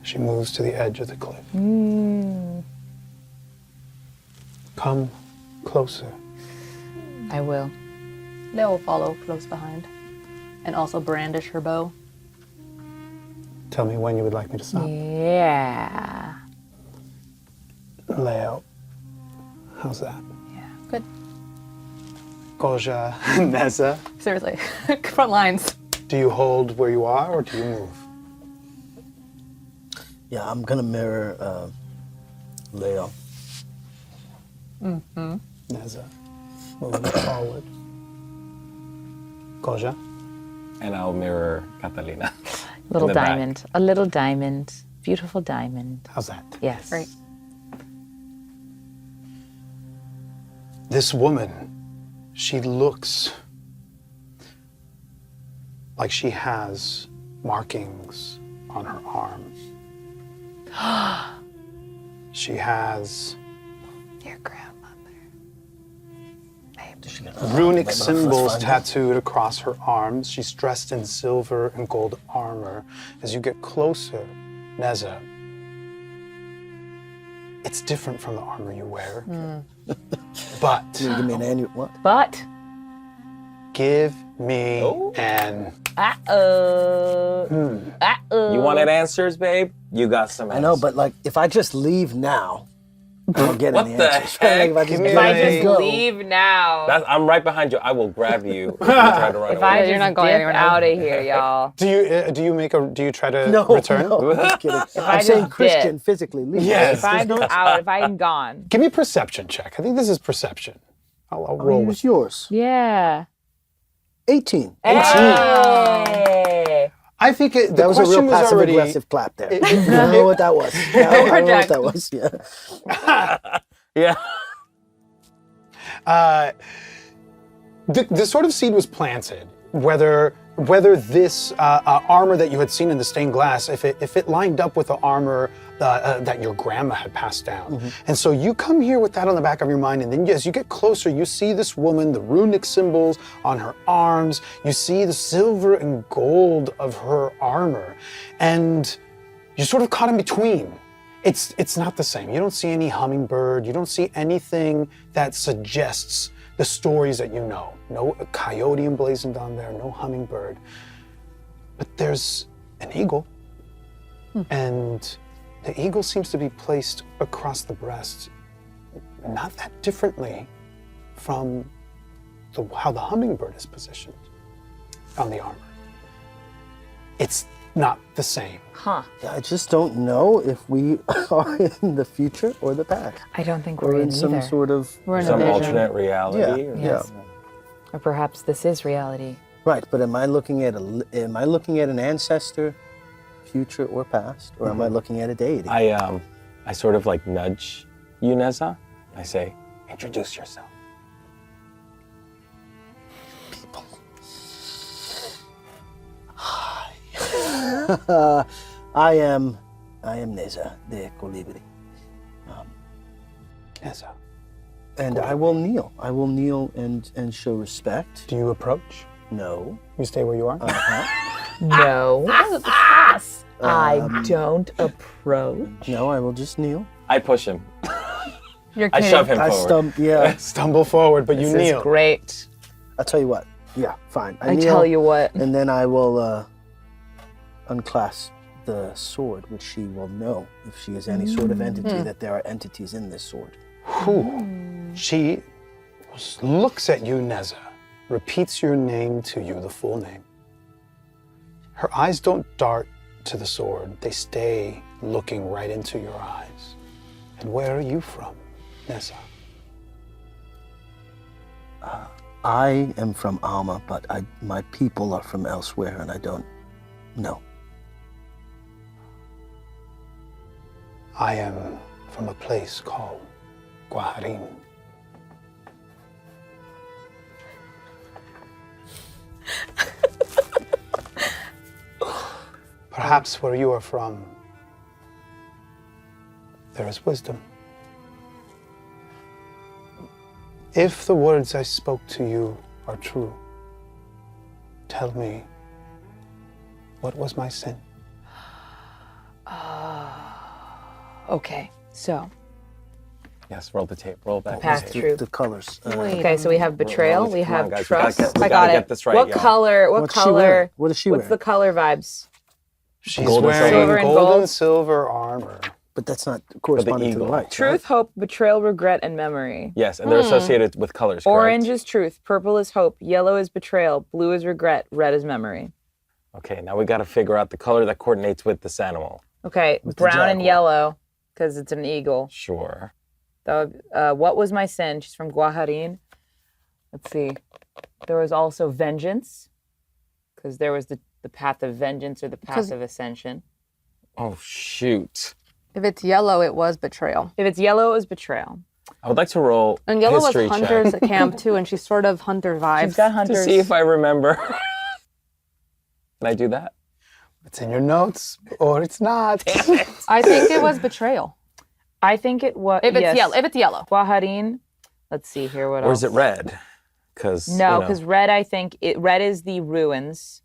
Speaker 1: She moves to the edge of the cliff. Come closer.
Speaker 6: I will.
Speaker 3: Leo will follow close behind and also brandish her bow.
Speaker 1: Tell me when you would like me to stop.
Speaker 6: Yeah.
Speaker 1: Leo. How's that?
Speaker 3: Good.
Speaker 1: Koja, Neza,
Speaker 3: Seriously. Front lines.
Speaker 1: do you hold where you are or do you move?
Speaker 5: Yeah, I'm gonna mirror Leo.
Speaker 1: Neza, moving forward. Koja,
Speaker 4: And I'll mirror Catalina.
Speaker 2: Little
Speaker 4: In the back.
Speaker 2: diamond. A little diamond. Beautiful diamond.
Speaker 1: how's that?
Speaker 2: Yes.
Speaker 3: Great.
Speaker 1: This woman, she looks like she has markings on her arms. She has
Speaker 2: Your grandmother.
Speaker 1: runic
Speaker 5: Let us
Speaker 1: symbols
Speaker 5: find it.
Speaker 1: tattooed across her arms. She's dressed in silver and gold armor. As you get closer, Neza, it's different from the armor you wear. But
Speaker 5: You give me an annual what?
Speaker 2: But.
Speaker 1: give me an
Speaker 4: You wanted answers, babe? You got some answers.
Speaker 5: I know, but like, if I just leave now, I don't get
Speaker 4: What
Speaker 5: any
Speaker 4: the
Speaker 5: answers.
Speaker 4: heck?
Speaker 5: Like,
Speaker 1: Give me
Speaker 2: If I
Speaker 1: There
Speaker 2: just
Speaker 1: you go.
Speaker 2: leave now,
Speaker 4: I'm right behind you. I will grab you if you try to run
Speaker 2: if
Speaker 4: away.
Speaker 2: I
Speaker 3: you're
Speaker 2: just
Speaker 3: not going
Speaker 2: dip
Speaker 3: anywhere now.
Speaker 2: out of here, y'all.
Speaker 1: Do you try to
Speaker 5: No,
Speaker 1: return?
Speaker 5: no, I'm just kidding.
Speaker 2: I
Speaker 5: I'm saying
Speaker 2: just
Speaker 5: Christian
Speaker 2: dip.
Speaker 5: physically leave.
Speaker 1: Yes.
Speaker 2: If I'm out, if I'm gone.
Speaker 1: Give me a perception check. I think this is perception. I'll roll
Speaker 5: Use
Speaker 1: with
Speaker 5: yours.
Speaker 2: Yeah.
Speaker 5: 18.
Speaker 2: Hey.
Speaker 1: I think the
Speaker 5: That was a
Speaker 1: question
Speaker 5: real
Speaker 1: was
Speaker 5: passive
Speaker 1: already.
Speaker 5: aggressive clap there. I don't know what that was. I don't know what that was. Yeah.
Speaker 4: Yeah.
Speaker 1: The sort of seed was planted. Whether this armor that you had seen in the stained glass, if it lined up with the armor that your grandma had passed down. And so you come here with that on the back of your mind, and then as you get closer, you see this woman, the runic symbols on her arms, you see the silver and gold of her armor, and you're sort of caught in between. It's not the same. You don't see any hummingbird, you don't see anything that suggests the stories that you know. No coyote emblazoned on there, no hummingbird. But there's an eagle. And the eagle seems to be placed across the breast, not that differently from how the hummingbird is positioned on the armor. It's not the same.
Speaker 2: Huh.
Speaker 5: I just don't know if we are in the future or the past.
Speaker 6: I don't think
Speaker 5: Or
Speaker 6: we're
Speaker 5: in
Speaker 6: in
Speaker 5: some
Speaker 6: either.
Speaker 5: sort of...
Speaker 3: We're in a
Speaker 4: Some
Speaker 3: vision.
Speaker 4: alternate reality.
Speaker 5: Yeah,
Speaker 4: or-
Speaker 6: Yes. Or perhaps this is reality.
Speaker 5: Right, but am I looking at an ancestor, future or past, or am I looking at a deity?
Speaker 4: I sort of like nudge you, Neza. I say, introduce yourself.
Speaker 5: People. I am Neza, the Colibrí.
Speaker 1: Neza.
Speaker 5: And I will kneel. I will kneel and show respect.
Speaker 1: Do you approach?
Speaker 5: No.
Speaker 1: You stay where you are?
Speaker 2: No. I don't approach.
Speaker 5: No, I will just kneel.
Speaker 4: I push him.
Speaker 3: You're
Speaker 4: I
Speaker 3: kidding.
Speaker 4: shove him
Speaker 5: I
Speaker 4: forward.
Speaker 1: Stumble forward, but you
Speaker 2: This
Speaker 1: kneel.
Speaker 2: is great.
Speaker 5: I'll tell you what. Yeah, fine.
Speaker 2: I
Speaker 5: kneel,
Speaker 2: tell you what.
Speaker 5: And then I will unclasp the sword, which she will know if she is any sort of entity, that there are entities in this sword.
Speaker 1: Whew. She looks at you, Neza, repeats your name to you, the full name. Her eyes don't dart to the sword. They stay looking right into your eyes. And where are you from, Neza?
Speaker 5: I am from Alma, but my people are from elsewhere, and I don't know.
Speaker 1: I am from a place called Guajarin. Perhaps where you are from, there is wisdom. If the words I spoke to you are true, tell me, what was my sin?
Speaker 2: Okay, so.
Speaker 4: Yes, roll the tape. Roll back.
Speaker 2: Past
Speaker 4: the tape.
Speaker 2: true.
Speaker 5: The colors.
Speaker 2: Okay, so we have betrayal,
Speaker 4: Roll this.
Speaker 2: we
Speaker 4: Come on,
Speaker 2: have
Speaker 4: guys.
Speaker 2: trust.
Speaker 4: We
Speaker 2: I
Speaker 4: gotta
Speaker 2: got
Speaker 4: get
Speaker 2: it.
Speaker 4: this right,
Speaker 2: What
Speaker 4: y'all.
Speaker 2: color? What
Speaker 5: What's she
Speaker 2: color?
Speaker 5: wearing? What is she
Speaker 2: What's
Speaker 5: wearing?
Speaker 2: the color vibes?
Speaker 1: She's
Speaker 4: Gold and
Speaker 1: wearing
Speaker 2: silver.
Speaker 1: gold
Speaker 2: Gold.
Speaker 1: and silver armor.
Speaker 5: But that's not corresponding to the
Speaker 4: eagle.
Speaker 5: light.
Speaker 2: Truth, hope, betrayal, regret, and memory.
Speaker 4: Yes, and they're associated with colors, correct?
Speaker 2: Orange is truth, purple is hope, yellow is betrayal, blue is regret, red is memory.
Speaker 4: Okay, now we got to figure out the color that coordinates with this animal.
Speaker 2: Okay,
Speaker 5: the
Speaker 2: brown and
Speaker 5: jaguar.
Speaker 2: yellow, because it's an eagle.
Speaker 4: Sure.
Speaker 2: What was my sin? She's from Guajarin. Let's see. There was also vengeance, because there was the path of vengeance or the path of ascension.
Speaker 4: Oh, shoot.
Speaker 3: If it's yellow, it was betrayal.
Speaker 2: If it's yellow, it was betrayal.
Speaker 4: I would like to roll
Speaker 3: And yellow was
Speaker 4: history
Speaker 3: hunters
Speaker 4: check
Speaker 3: at camp too, and she's sort of hunter vibes.
Speaker 2: She's got
Speaker 4: to
Speaker 2: hunters.
Speaker 4: see if I remember. Can I do that?
Speaker 1: It's in your notes, or it's not.
Speaker 3: I think it was betrayal.
Speaker 2: I think it was.
Speaker 3: If it's yellow, if it's yellow.
Speaker 2: Guajarin. Let's see here. What
Speaker 4: Or
Speaker 2: else?
Speaker 4: is it red? Because
Speaker 2: No, because red, I think, red is the ruins.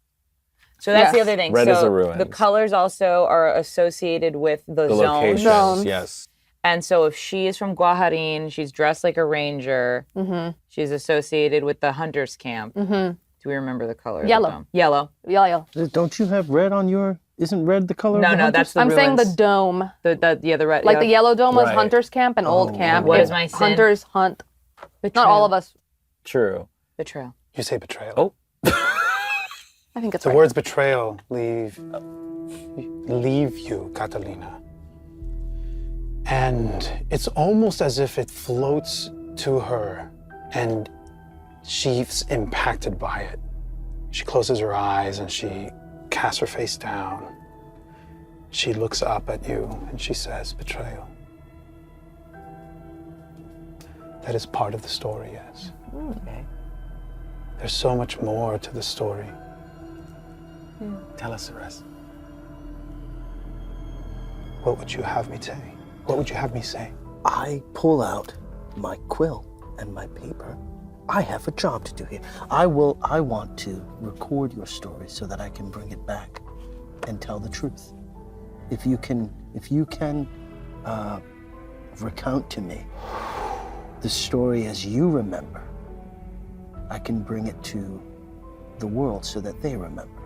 Speaker 2: So that's the
Speaker 3: Yes.
Speaker 2: other thing.
Speaker 4: Red
Speaker 2: so
Speaker 4: is the ruins.
Speaker 2: The colors also are associated with the,
Speaker 4: the
Speaker 2: zone.
Speaker 4: locations,
Speaker 3: Zones.
Speaker 4: yes.
Speaker 2: And so if she is from Guajarin, she's dressed like a ranger.
Speaker 3: Mm-hmm.
Speaker 2: She's associated with the hunter's camp.
Speaker 3: Mm-hmm.
Speaker 2: Do we remember the color?
Speaker 3: Yellow.
Speaker 2: Yellow.
Speaker 3: Yellow.
Speaker 5: Don't you have red on your Isn't red the color?
Speaker 2: No,
Speaker 5: of the hunters?
Speaker 2: that's the
Speaker 3: I'm saying the
Speaker 2: ruins.
Speaker 3: dome.
Speaker 2: The red.
Speaker 3: Like the yellow dome was
Speaker 4: Right.
Speaker 3: Hunter's Camp and Old Camp.
Speaker 2: What
Speaker 3: It's
Speaker 2: is my sin?
Speaker 3: Hunters hunt.
Speaker 2: Betrayal.
Speaker 3: Not all of us.
Speaker 4: True.
Speaker 2: Betrayal.
Speaker 1: You say betrayal.
Speaker 4: Oh.
Speaker 3: I think it's
Speaker 1: The
Speaker 3: right.
Speaker 1: words betrayal leave you, Catalina. And it's almost as if it floats to her and she's impacted by it. She closes her eyes and she casts her face down. She looks up at you and she says, betrayal. That is part of the story, yes.
Speaker 2: Okay.
Speaker 1: There's so much more to the story.
Speaker 4: Tell us the rest.
Speaker 1: What would you have me say? What would you have me say?
Speaker 5: I pull out my quill and my paper. I have a job to do here. I want to record your story so that I can bring it back and tell the truth. If you can recount to me the story as you remember, I can bring it to the world so that they remember.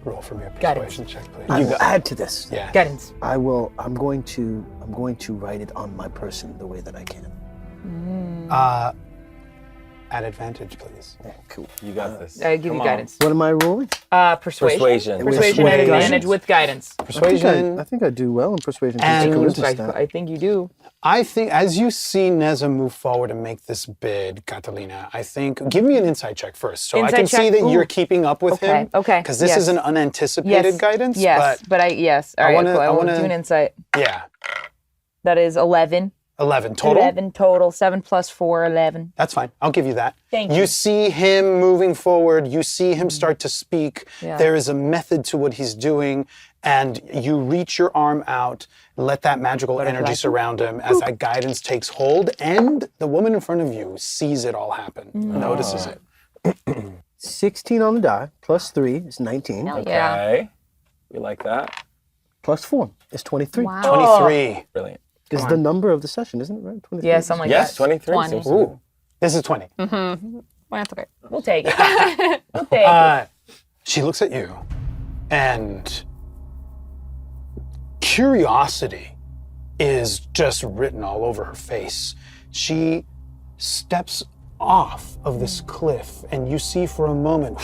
Speaker 1: Roll for me a
Speaker 2: Guidance.
Speaker 1: persuasion check, please.
Speaker 5: I will add to this.
Speaker 1: Yeah.
Speaker 2: Guidance.
Speaker 5: I'm going to write it on my person the way that I can.
Speaker 1: At advantage, please.
Speaker 5: Yeah, cool.
Speaker 4: You got this.
Speaker 2: I give
Speaker 4: Come
Speaker 2: you
Speaker 4: on.
Speaker 2: guidance.
Speaker 5: What am I rolling?
Speaker 2: Persuasion.
Speaker 4: Persuasion.
Speaker 2: Persuasion at
Speaker 1: With
Speaker 2: advantage
Speaker 1: guidance.
Speaker 2: with guidance.
Speaker 1: Persuasion.
Speaker 5: I think I do well in persuasion.
Speaker 1: And
Speaker 5: It's a charisma stat.
Speaker 2: I think you do.
Speaker 1: I think as you see Neza move forward and make this bid, Catalina, I think, give me an insight check first. So I
Speaker 2: Insight
Speaker 1: can see
Speaker 2: check?
Speaker 1: that you're
Speaker 2: Ooh.
Speaker 1: keeping up with him.
Speaker 2: Okay.
Speaker 1: Because this
Speaker 2: Yes.
Speaker 1: is an unanticipated
Speaker 2: Yes.
Speaker 1: guidance.
Speaker 2: Yes. But All right.
Speaker 1: wanna-
Speaker 2: Cool. I will
Speaker 1: wanna-
Speaker 2: do an insight.
Speaker 1: But yeah,
Speaker 2: That is 11.
Speaker 1: 11 total.
Speaker 2: 11 total. 7 plus 4, 11.
Speaker 1: That's fine. I'll give you that.
Speaker 2: Thank
Speaker 1: You
Speaker 2: you.
Speaker 1: see him moving forward. You see him start to speak.
Speaker 2: Yeah.
Speaker 1: There is a method to what he's doing. And you reach your arm out, let that magical energy surround him as that guidance takes hold. And the woman in front of you sees it all happen, notices it.
Speaker 5: 16 on the die, plus 3 is 19,
Speaker 3: Hell yeah.
Speaker 4: Okay. We like that.
Speaker 5: plus 4 is 23.
Speaker 3: Wow.
Speaker 1: 23.
Speaker 4: Brilliant.
Speaker 5: Is the number of the session, isn't it right? 23.
Speaker 2: Yeah, something like
Speaker 4: Yes,
Speaker 2: that.
Speaker 4: 23.
Speaker 3: 20.
Speaker 4: seems to be-
Speaker 1: Ooh, this is 20.
Speaker 3: Well, that's okay.
Speaker 2: We'll take it. We'll take it.
Speaker 1: She looks at you, and curiosity is just written all over her face. She steps off of this cliff, and you see for a moment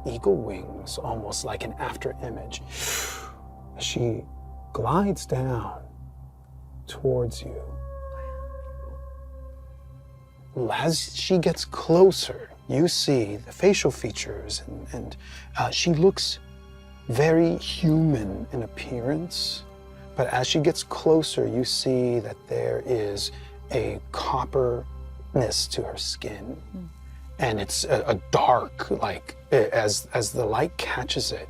Speaker 1: eagle wings, almost like an after image. She glides down towards you. As she gets closer, you see the facial features, and she looks very human in appearance. But as she gets closer, you see that there is a copperness to her skin. And it's a dark, like, as the light catches it,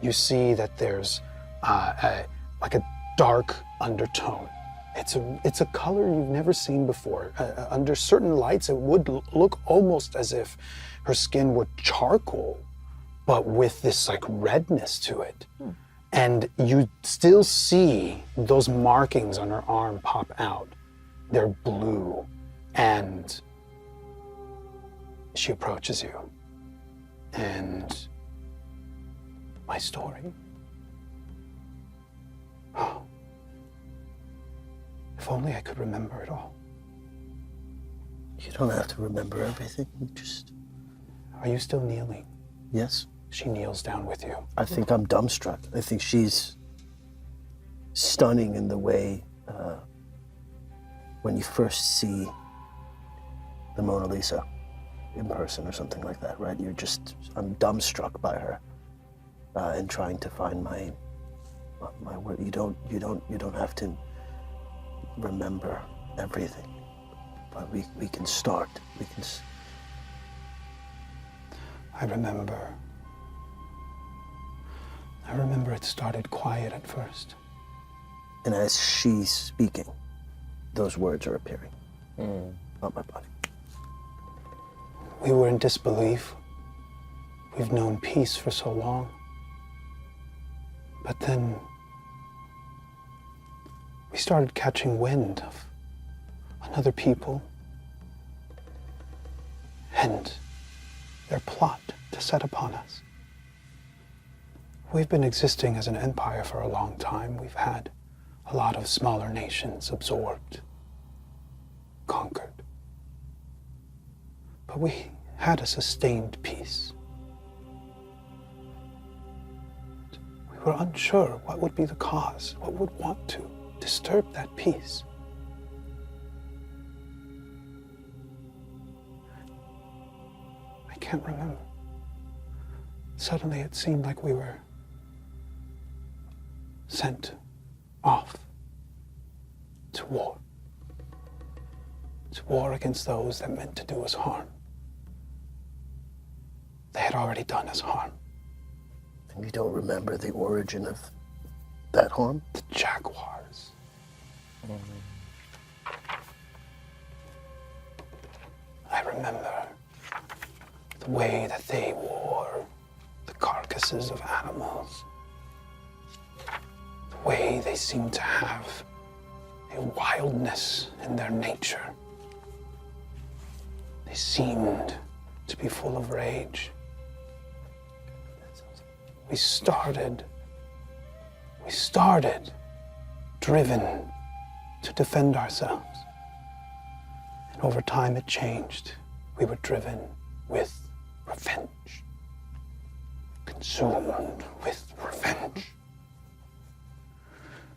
Speaker 1: you see that there's like a dark undertone. It's a color you've never seen before. Under certain lights, it would look almost as if her skin were charcoal, but with this like redness to it. And you still see those markings on her arm pop out. They're blue. And she approaches you. And my story? Oh. If only I could remember it all.
Speaker 5: You don't have to remember everything. You just,
Speaker 1: Are you still kneeling?
Speaker 5: yes.
Speaker 1: She kneels down with you.
Speaker 5: I think I'm dumbstruck. I think she's stunning in the way when you first see the Mona Lisa in person or something like that, right? I'm dumbstruck by her and trying to find my word. You don't have to remember everything, but we can start.
Speaker 1: I remember it started quiet at first.
Speaker 5: And as she's speaking, those words are appearing on my body.
Speaker 1: We were in disbelief. We've known peace for so long. But then we started catching wind of another people and their plot to set upon us. We've been existing as an empire for a long time. We've had a lot of smaller nations absorbed, conquered. But we had a sustained peace. We were unsure what would be the cause, what would want to disturb that peace. I can't remember. Suddenly it seemed like we were sent off to war. To war against those that meant to do us harm. They had already done us harm.
Speaker 5: And you don't remember the origin of that harm?
Speaker 1: The jaguars. I remember the way that they wore the carcasses of animals. The way they seemed to have a wildness in their nature. They seemed to be full of rage. We started driven to defend ourselves. And over time it changed. We were driven with revenge. Consumed with revenge.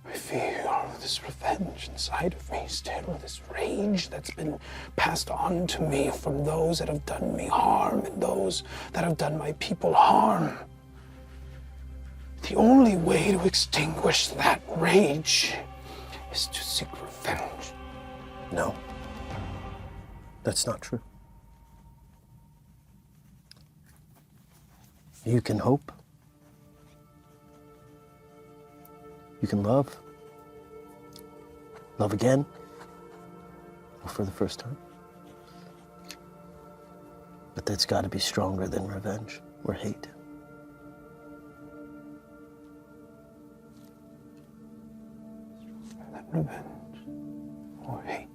Speaker 1: I feel this revenge inside of me still, this rage that's been passed on to me from those that have done me harm and those that have done my people harm. The only way to extinguish that rage is to seek revenge.
Speaker 5: No. That's not true. You can hope. You can love. Love again. Or for the first time. But that's got to be stronger than revenge or hate.
Speaker 1: Stronger than revenge or hate.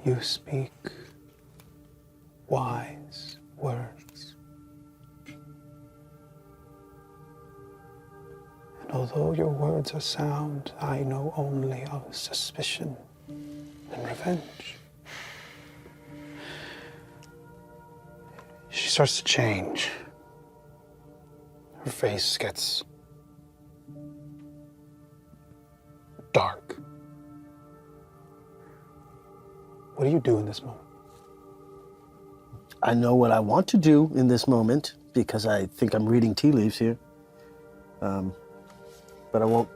Speaker 1: You speak wise words. And although your words are sound, I know only of suspicion and revenge. She starts to change. Her face gets dark. What do you do in this moment?
Speaker 5: I know what I want to do in this moment because I think I'm reading tea leaves here. But I will.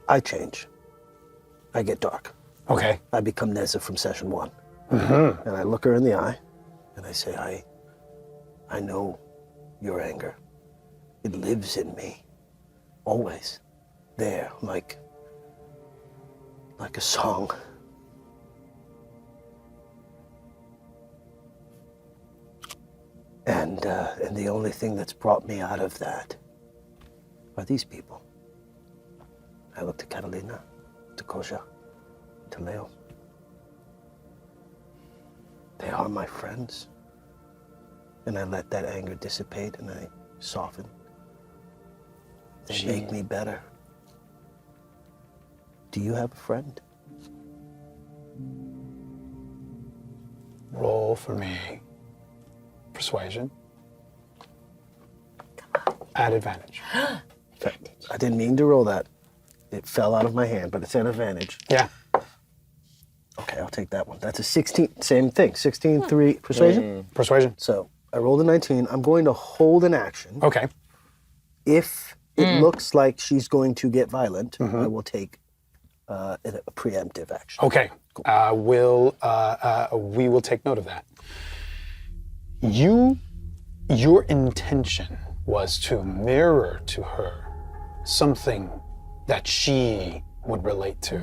Speaker 5: I change. I get dark.
Speaker 1: Okay.
Speaker 5: I become Neza from session 1.
Speaker 1: Mm-hmm.
Speaker 5: And I look her in the eye and I say, I know your anger. It lives in me. Always. There, like a song. And the only thing that's brought me out of that are these people. I look to Catalina, to Kosha, to Leo. They are my friends. And I let that anger dissipate and I soften. They make me better. Do you have a friend?
Speaker 1: Roll for me. Persuasion. Add advantage.
Speaker 5: I didn't mean to roll that. It fell out of my hand, but it's an advantage.
Speaker 1: Yeah.
Speaker 5: Okay, I'll take that one. That's a 16, same thing, 16, 3, persuasion?
Speaker 1: Persuasion.
Speaker 5: So I rolled a 19. I'm going to hold an action.
Speaker 1: Okay.
Speaker 5: If it looks like she's going to get violent, I will take a preemptive action.
Speaker 1: Okay. We will take note of that. Your intention was to mirror to her something that she would relate to.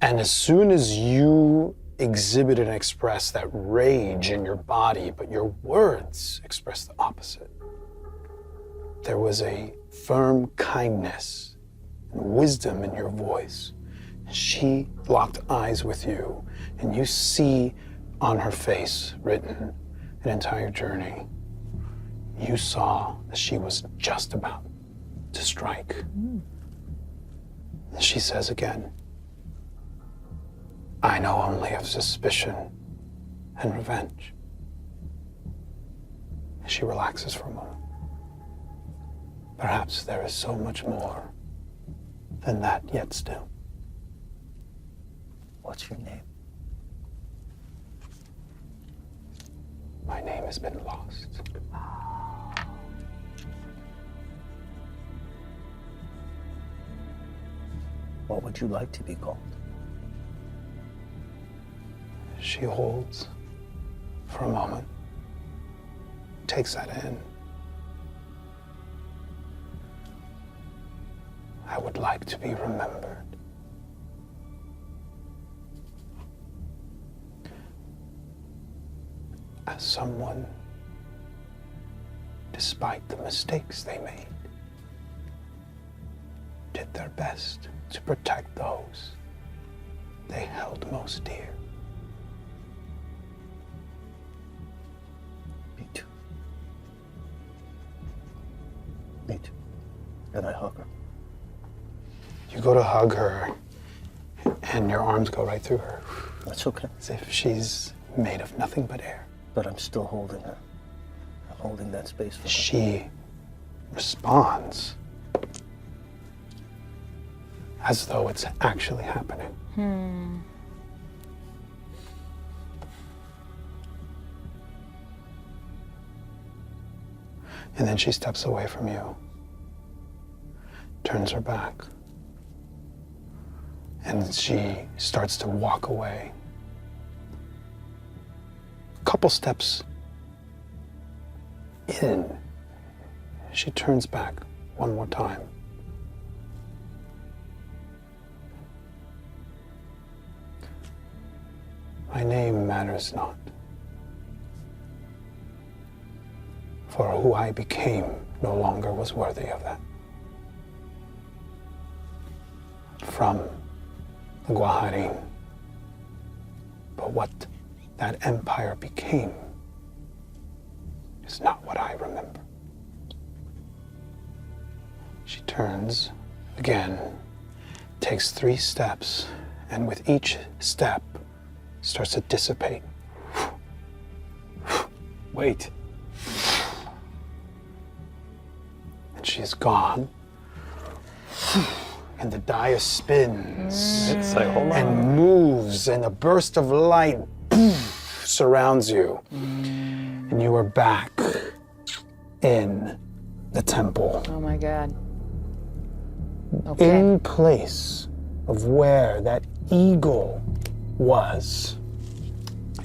Speaker 1: And as soon as you exhibited and expressed that rage in your body, but your words expressed the opposite. There was a firm kindness and wisdom in your voice. She locked eyes with you, and you see on her face written an entire journey. You saw that she was just about to strike. She says again, I know only of suspicion and revenge. She relaxes for a moment. Perhaps there is so much more than that yet still.
Speaker 5: What's your name?
Speaker 1: My name has been lost.
Speaker 5: What would you like to be called?
Speaker 1: She holds for a moment, takes that in. I would like to be remembered as someone, despite the mistakes they made, did their best to protect those they held most dear.
Speaker 5: Me too. Me too. And I hug her.
Speaker 1: You go to hug her, and your arms go right through her,
Speaker 5: That's okay.
Speaker 1: as if she's made of nothing but air.
Speaker 5: But I'm still holding her. I'm holding that space for her.
Speaker 1: She responds as though it's actually happening. And then she steps away from you, turns her back, and she starts to walk away. A couple steps in, she turns back one more time. My name matters not, for who I became no longer was worthy of that. From the Guajarin, but what that empire became is not what I remember. She turns again, takes 3 steps, and with each step starts to dissipate.
Speaker 4: Wait.
Speaker 1: And she's gone. And the dais spins
Speaker 4: It's like, hold on.
Speaker 1: and moves, and a burst of light surrounds you. And you are back in the temple.
Speaker 2: Oh my God. Okay.
Speaker 1: In place of where that eagle was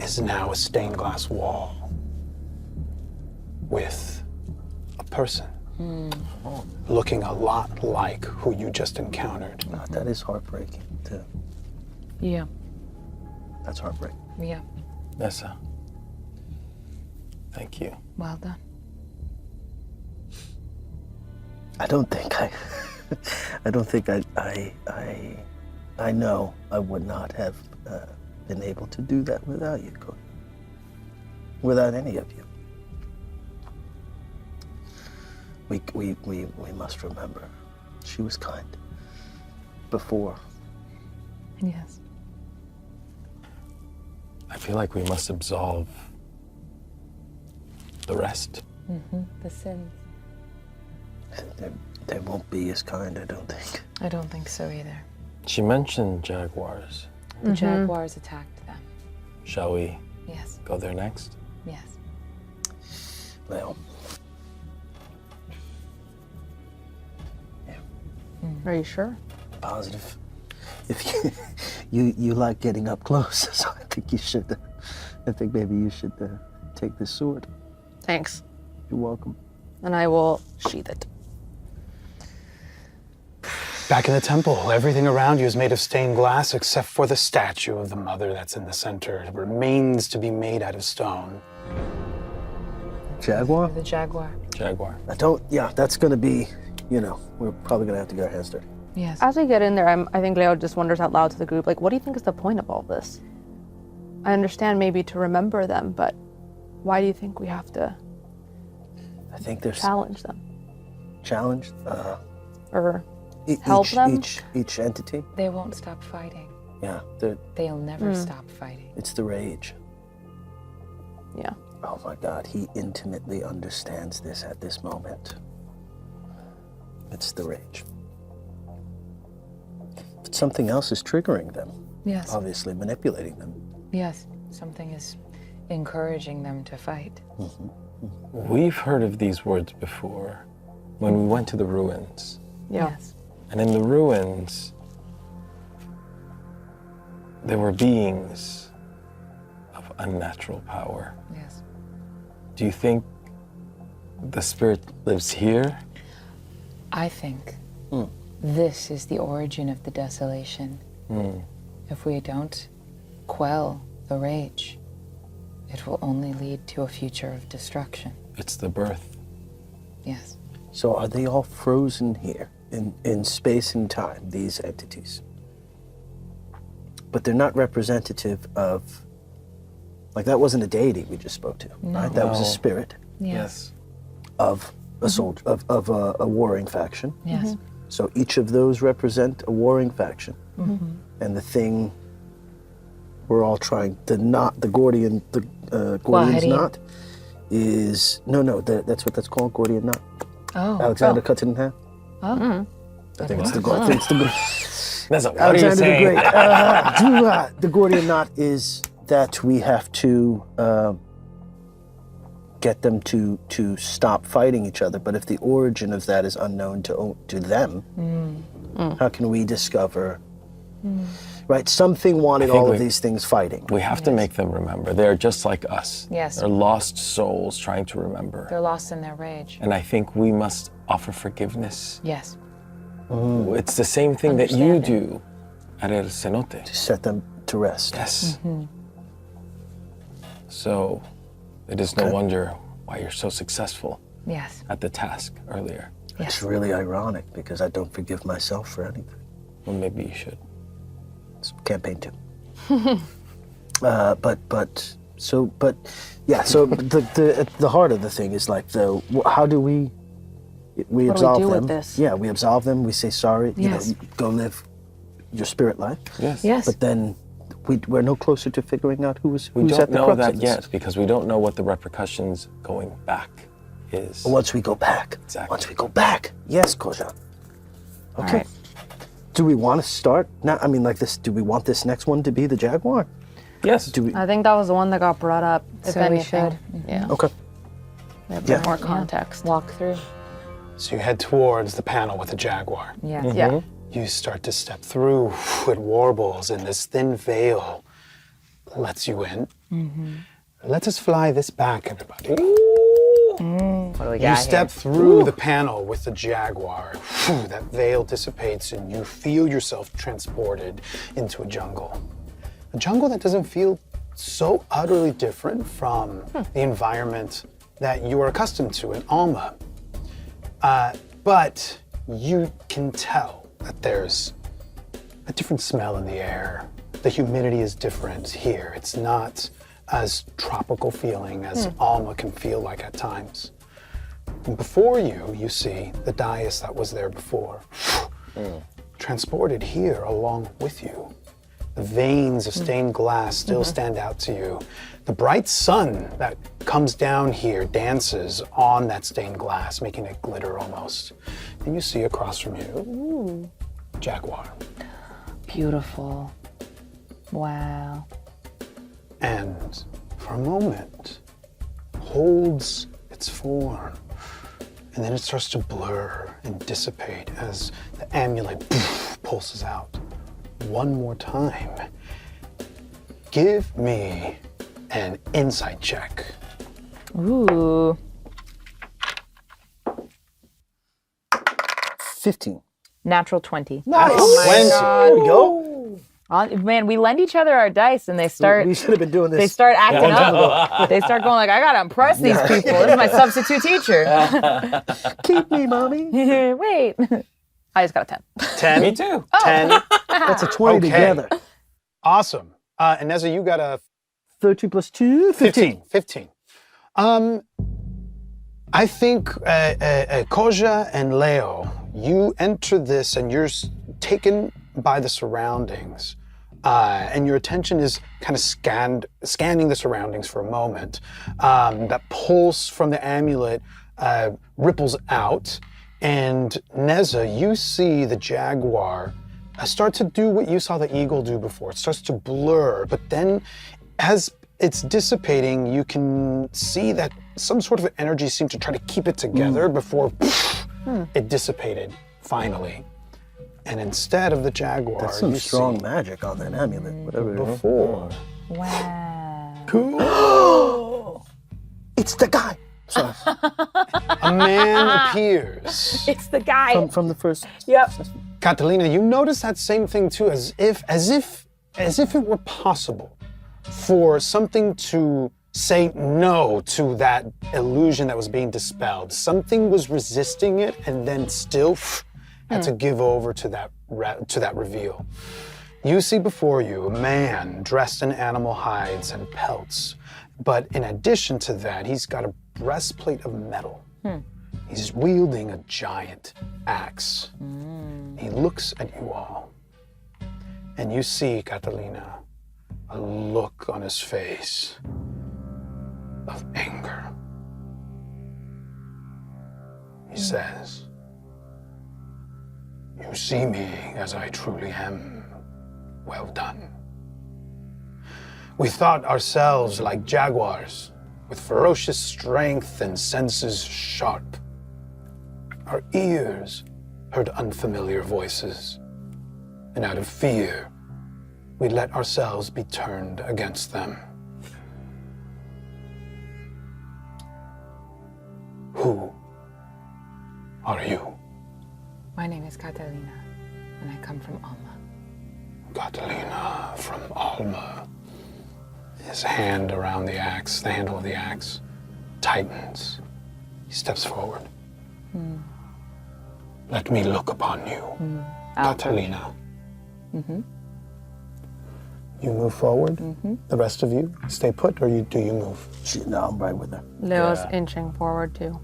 Speaker 1: is now a stained glass wall with a person looking a lot like who you just encountered.
Speaker 5: That is heartbreaking, too.
Speaker 2: Yeah.
Speaker 5: That's heartbreaking.
Speaker 2: Yeah.
Speaker 4: Neza, thank you.
Speaker 2: Well done.
Speaker 5: I don't think I know I would not have been able to do that without you, Cody. Without any of you. We must remember, she was kind before.
Speaker 2: Yes.
Speaker 4: I feel like we must absolve the rest.
Speaker 2: The sins.
Speaker 5: And they won't be as kind, I don't think.
Speaker 2: I don't think so either.
Speaker 4: She mentioned jaguars.
Speaker 2: The jaguars attacked them.
Speaker 4: Shall we
Speaker 2: Yes.
Speaker 4: go there next?
Speaker 2: Yes.
Speaker 5: Well,
Speaker 3: Are you sure?
Speaker 5: positive. If you like getting up close, so I think you should. I think maybe you should take this sword.
Speaker 3: Thanks.
Speaker 5: You're welcome.
Speaker 3: And I will sheath it.
Speaker 1: Back in the temple, everything around you is made of stained glass except for the statue of the mother that's in the center. It remains to be made out of stone.
Speaker 5: Jaguar?
Speaker 6: The jaguar.
Speaker 4: Jaguar.
Speaker 5: That's gonna be, we're probably gonna have to get our hands dirty.
Speaker 6: Yes.
Speaker 3: As we get in there, I think Leo just wonders out loud to the group, like, what do you think is the point of all this? I understand maybe to remember them, but why do you think we have to
Speaker 5: I think there's
Speaker 3: challenge them?
Speaker 5: challenge.
Speaker 3: Or help them?
Speaker 5: Each entity.
Speaker 6: They won't stop fighting.
Speaker 5: Yeah,
Speaker 6: They'll never stop fighting.
Speaker 5: it's the rage.
Speaker 3: Yeah.
Speaker 5: Oh my God, he intimately understands this at this moment. It's the rage. But something else is triggering them,
Speaker 6: Yes.
Speaker 5: obviously manipulating them.
Speaker 6: Yes. Something is encouraging them to fight.
Speaker 4: We've heard of these words before when we went to the ruins.
Speaker 3: Yeah.
Speaker 6: Yes.
Speaker 4: And in the ruins, there were beings of unnatural power.
Speaker 6: Yes.
Speaker 4: Do you think the spirit lives here?
Speaker 6: I think this is the origin of the desolation. If we don't quell the rage, it will only lead to a future of destruction.
Speaker 4: It's the birth.
Speaker 6: Yes.
Speaker 5: So are they all frozen here in space and time, these entities? But they're not representative of, like, that wasn't a deity we just spoke to, right? That was a
Speaker 4: No.
Speaker 5: spirit
Speaker 6: Yes.
Speaker 5: of a soldier, of a warring faction.
Speaker 6: Yes.
Speaker 5: So each of those represent a warring faction. And the thing we're all trying, the Gordian's
Speaker 6: Wahari.
Speaker 5: knot is, that's what that's called, Gordian knot.
Speaker 6: Oh.
Speaker 5: Alexander cuts it in half.
Speaker 6: Oh.
Speaker 5: I think it's the Gordian.
Speaker 4: Neza, what are you
Speaker 5: Alexander the
Speaker 4: saying?
Speaker 5: Great. The Gordian knot is that we have to get them to stop fighting each other. But if the origin of that is unknown to them, how can we discover? Right, something wanted
Speaker 4: think
Speaker 5: all of
Speaker 4: we-
Speaker 5: these things fighting.
Speaker 4: We have to make them remember. They're just like us.
Speaker 6: Yes.
Speaker 4: They're lost souls trying to remember.
Speaker 6: They're lost in their rage.
Speaker 4: And I think we must offer forgiveness.
Speaker 6: Yes.
Speaker 4: It's the same thing that you do at El Cenote.
Speaker 5: To set them to rest.
Speaker 4: Yes. So it is no wonder why you're so successful
Speaker 6: Yes.
Speaker 4: at the task earlier.
Speaker 5: It's really ironic because I don't forgive myself for anything.
Speaker 4: Well, maybe you should.
Speaker 5: It's campaign 2. So the heart of the thing is like, how do we absolve
Speaker 3: do
Speaker 5: them?
Speaker 3: with this?
Speaker 5: Yeah, we absolve them. We say sorry.
Speaker 6: Yes.
Speaker 5: You go live your spirit life.
Speaker 4: Yes.
Speaker 6: Yes.
Speaker 5: But then we're no closer to figuring out who's
Speaker 4: We
Speaker 5: at
Speaker 4: don't
Speaker 5: the
Speaker 4: know
Speaker 5: crux
Speaker 4: that
Speaker 5: of this.
Speaker 4: yet because we don't know what the repercussions going back is.
Speaker 5: Once we go back.
Speaker 4: Exactly.
Speaker 5: Once we go back. Yes, Koja. Okay.
Speaker 6: right.
Speaker 5: Do we want to start now? I mean, like this. Do we want this next one to be the Jaguar?
Speaker 4: Yes.
Speaker 5: Do we?
Speaker 3: I think that was the one that got brought up. If
Speaker 6: So we
Speaker 3: anything.
Speaker 6: should.
Speaker 3: Yeah.
Speaker 5: Okay.
Speaker 3: We have
Speaker 5: Yeah.
Speaker 3: more context.
Speaker 6: Walk through.
Speaker 1: So you head towards the panel with the jaguar.
Speaker 6: Yes.
Speaker 3: Yeah.
Speaker 1: You start to step through. It warbles, and this thin veil lets you in. Let us fly this back, everybody.
Speaker 2: What do we
Speaker 1: You
Speaker 2: got
Speaker 1: step
Speaker 2: here?
Speaker 1: through the panel with the jaguar. That veil dissipates, and you feel yourself transported into a jungle. A jungle that doesn't feel so utterly different from the environment that you are accustomed to in Alma. But you can tell that there's a different smell in the air. The humidity is different here. It's not as tropical feeling as Alma can feel like at times. And before you, you see the dais that was there before, transported here along with you. The veins of stained glass still stand out to you. The bright sun that comes down here dances on that stained glass, making it glitter almost. And you see across from you, jaguar.
Speaker 6: Beautiful. Wow.
Speaker 1: And for a moment, holds its form. And then it starts to blur and dissipate as the amulet pulses out. One more time. Give me an insight check.
Speaker 6: Ooh.
Speaker 5: 15.
Speaker 2: Natural 20.
Speaker 5: Nice.
Speaker 1: There
Speaker 5: we go.
Speaker 2: Man, we lend each other our dice and they start
Speaker 5: We should have been doing this.
Speaker 2: they start acting up. They start going like, I gotta impress these people. This is my substitute teacher.
Speaker 5: Keep me, mommy.
Speaker 2: Wait. I just got a 10.
Speaker 1: 10.
Speaker 4: Me too.
Speaker 1: 10.
Speaker 5: That's a 20
Speaker 1: Okay.
Speaker 5: together.
Speaker 1: Awesome. And Neza, you got a
Speaker 5: 13 plus 2, 15.
Speaker 1: 15. I think Koja and Leo, you enter this and you're taken by the surroundings. And your attention is kind of scanning the surroundings for a moment. That pulse from the amulet ripples out. And Neza, you see the jaguar start to do what you saw the eagle do before. It starts to blur, but then as it's dissipating, you can see that some sort of energy seemed to try to keep it together before it dissipated, finally. And instead of the jaguar,
Speaker 5: That's some
Speaker 1: you
Speaker 5: strong
Speaker 1: see
Speaker 5: magic on that amulet, whatever it is.
Speaker 1: before.
Speaker 2: Wow.
Speaker 5: It's the guy. Sorry.
Speaker 1: A man appears.
Speaker 2: It's the guy.
Speaker 5: From the first.
Speaker 2: Yep.
Speaker 1: Catalina, you notice that same thing too, as if it were possible for something to say no to that illusion that was being dispelled. Something was resisting it and then still had to give over to that reveal. You see before you a man dressed in animal hides and pelts, but in addition to that, he's got a breastplate of metal. He's wielding a giant axe. He looks at you all, and you see, Catalina, a look on his face of anger. He says, "You see me as I truly am. Well done. We thought ourselves like jaguars, with ferocious strength and senses sharp. Our ears heard unfamiliar voices, and out of fear, we let ourselves be turned against them. Who are you?"
Speaker 6: My name is Catalina, and I come from Alma.
Speaker 1: Catalina from Alma. His hand around the axe, the handle of the axe, tightens. He steps forward. Let me look upon you, Catalina. You move forward. The rest of you stay put, or do you move?
Speaker 5: No, I'm right with her.
Speaker 3: Leo's inching forward too.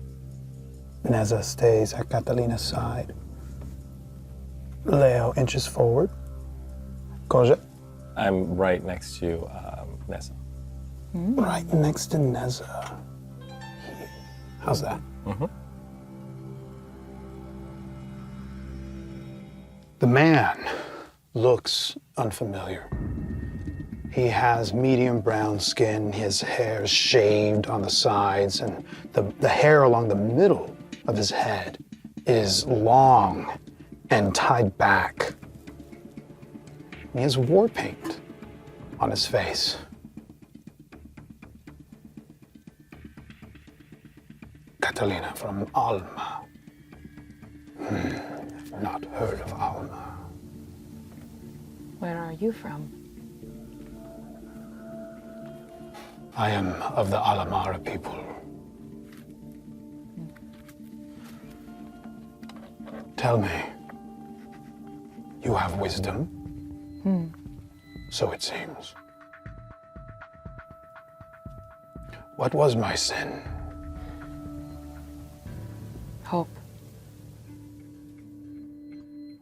Speaker 1: Neza stays at Catalina's side. Leo inches forward. Koja,
Speaker 4: I'm right next to Neza.
Speaker 1: right next to Neza. How's that? The man looks unfamiliar. He has medium brown skin, his hair is shaved on the sides, and the hair along the middle of his head is long and tied back. He has war paint on his face. Catalina from Alma. Not heard of Alma.
Speaker 6: Where are you from?
Speaker 1: I am of the Alamara people. Tell me, you have wisdom? So it seems. What was my sin?
Speaker 6: Hope.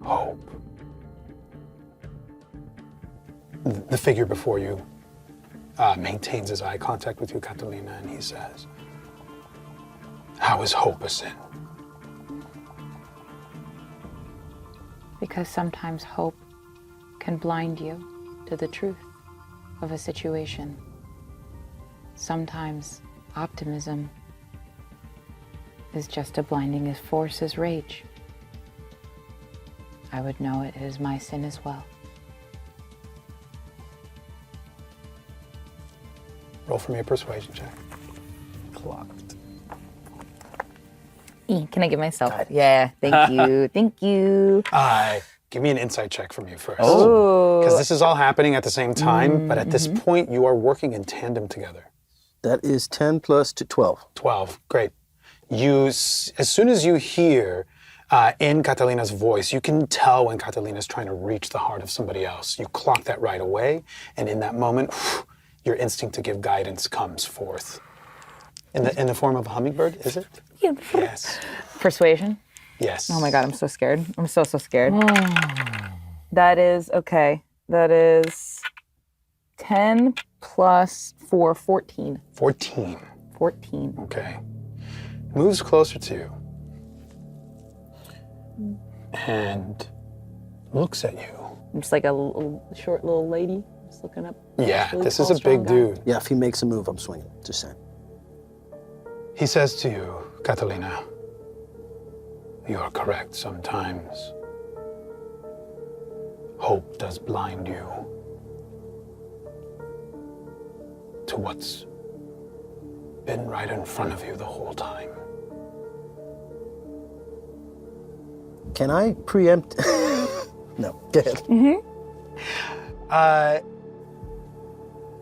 Speaker 1: Hope. The figure before you maintains his eye contact with you, Catalina, and he says, "How is hope a sin?"
Speaker 6: Because sometimes hope can blind you to the truth of a situation. Sometimes optimism is just a blinding force as rage. I would know it is my sin as well.
Speaker 1: Roll for me a persuasion check.
Speaker 4: Clocked.
Speaker 2: Can I give myself? Yeah, thank you. Thank you.
Speaker 1: Give me an insight check from you first.
Speaker 2: Oh.
Speaker 1: Because this is all happening at the same time, but at this point, you are working in tandem together.
Speaker 5: That is 10 plus 12.
Speaker 1: 12, great. As soon as you hear in Catalina's voice, you can tell when Catalina's trying to reach the heart of somebody else. You clock that right away, and in that moment, your instinct to give guidance comes forth. In the form of a hummingbird, is it? Yes.
Speaker 2: Persuasion?
Speaker 1: Yes.
Speaker 2: Oh my God, I'm so scared. I'm so scared. That is, okay. That is 10 plus 4, 14.
Speaker 1: 14.
Speaker 2: 14.
Speaker 1: Okay. Moves closer to you. And looks at you.
Speaker 2: I'm just like a short little lady, just looking up.
Speaker 1: Yeah,
Speaker 2: Really
Speaker 1: this
Speaker 2: tall,
Speaker 1: is a
Speaker 2: strong
Speaker 1: big
Speaker 2: guy.
Speaker 1: dude.
Speaker 5: Yeah, if he makes a move, I'm swinging. Just saying.
Speaker 1: He says to you, Catalina, you are correct sometimes. Hope does blind you to what's been right in front of you the whole time.
Speaker 5: Can I preempt? No, go ahead.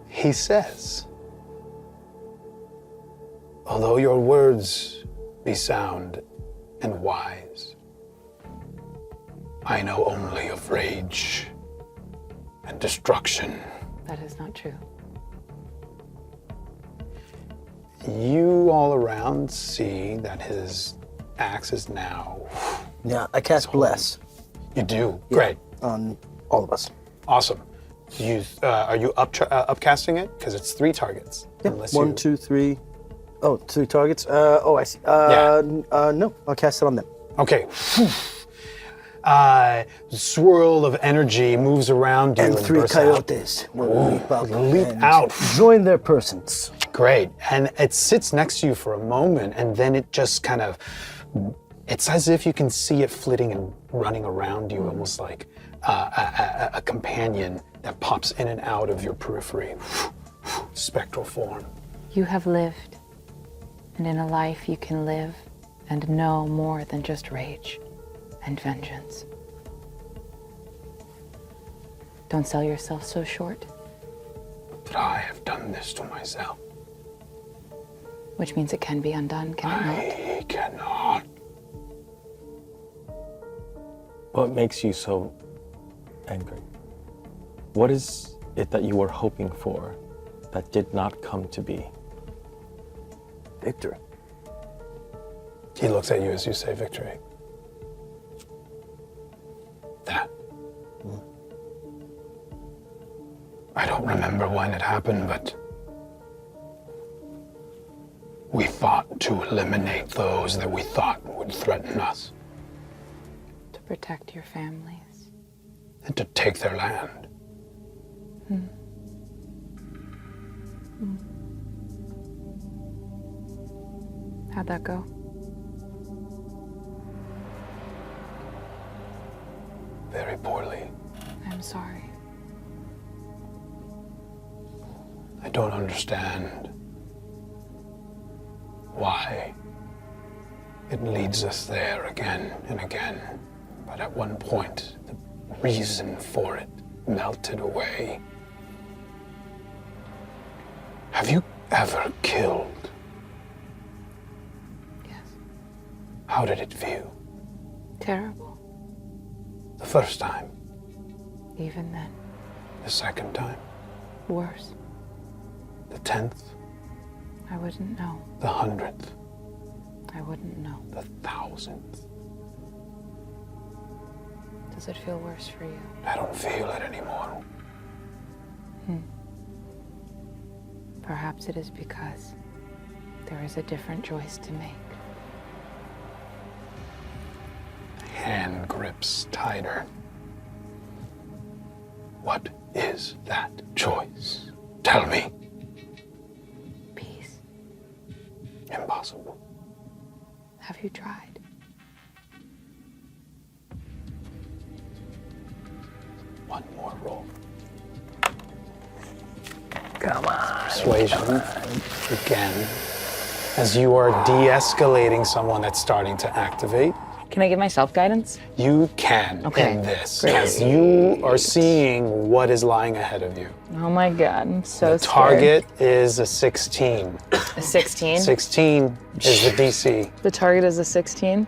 Speaker 1: He says, although your words be sound and wise, I know only of rage and destruction.
Speaker 6: That is not true.
Speaker 1: You all around see that his axe is now...
Speaker 5: Yeah, I cast Bless
Speaker 1: You do? Great.
Speaker 5: on all of us.
Speaker 1: Awesome. Are you upcasting it? Because it's 3 targets.
Speaker 5: Yeah,
Speaker 1: Unless
Speaker 5: 1,
Speaker 1: you-
Speaker 5: 2, 3. Oh, 3 targets. I see. No, I'll cast it on them.
Speaker 1: Okay. Swirl of energy moves around you
Speaker 5: And 3
Speaker 1: bursts out.
Speaker 5: coyotes will leap up
Speaker 1: leap
Speaker 5: and
Speaker 1: out.
Speaker 5: join their persons.
Speaker 1: Great. And it sits next to you for a moment, and then it just kind of, it's as if you can see it flitting and running around you, almost like a companion that pops in and out of your periphery. Spectral form.
Speaker 6: You have lived, and in a life you can live and know more than just rage and vengeance. Don't sell yourself so short,
Speaker 1: But I have done this to myself.
Speaker 6: which means it can be undone, can it not?
Speaker 1: I cannot.
Speaker 4: What makes you so angry? What is it that you were hoping for that did not come to be?
Speaker 5: Victor.
Speaker 1: He looks at you as you say victory. That. I don't remember when it happened, but we fought to eliminate those that we thought would threaten us
Speaker 6: To protect your families.
Speaker 1: and to take their land.
Speaker 6: How'd that go?
Speaker 1: Very poorly.
Speaker 6: I'm sorry.
Speaker 1: I don't understand why it leads us there again and again. But at one point, the reason for it melted away. Have you ever killed?
Speaker 6: Yes.
Speaker 1: How did it feel?
Speaker 6: Terrible.
Speaker 1: The first time,
Speaker 6: Even then.
Speaker 1: the second time,
Speaker 6: Worse.
Speaker 1: the 10th,
Speaker 6: I wouldn't know.
Speaker 1: the 100th,
Speaker 6: I wouldn't know.
Speaker 1: the 1000th.
Speaker 6: Does it feel worse for you?
Speaker 1: I don't feel it anymore.
Speaker 6: Perhaps it is because there is a different choice to make.
Speaker 1: Hand grips tighter. What is that choice? Tell me.
Speaker 6: Peace.
Speaker 1: Impossible.
Speaker 6: Have you tried?
Speaker 1: One more roll.
Speaker 5: Come on.
Speaker 1: Persuasion again. As you are de-escalating someone that's starting to activate,
Speaker 2: Can I give myself guidance?
Speaker 1: you can
Speaker 2: Okay,
Speaker 1: in this.
Speaker 2: great.
Speaker 1: As you are seeing what is lying ahead of you.
Speaker 2: Oh my god, I'm so
Speaker 1: The target is a 16.
Speaker 2: scared. A 16?
Speaker 1: 16 is the DC.
Speaker 2: The target is a 16?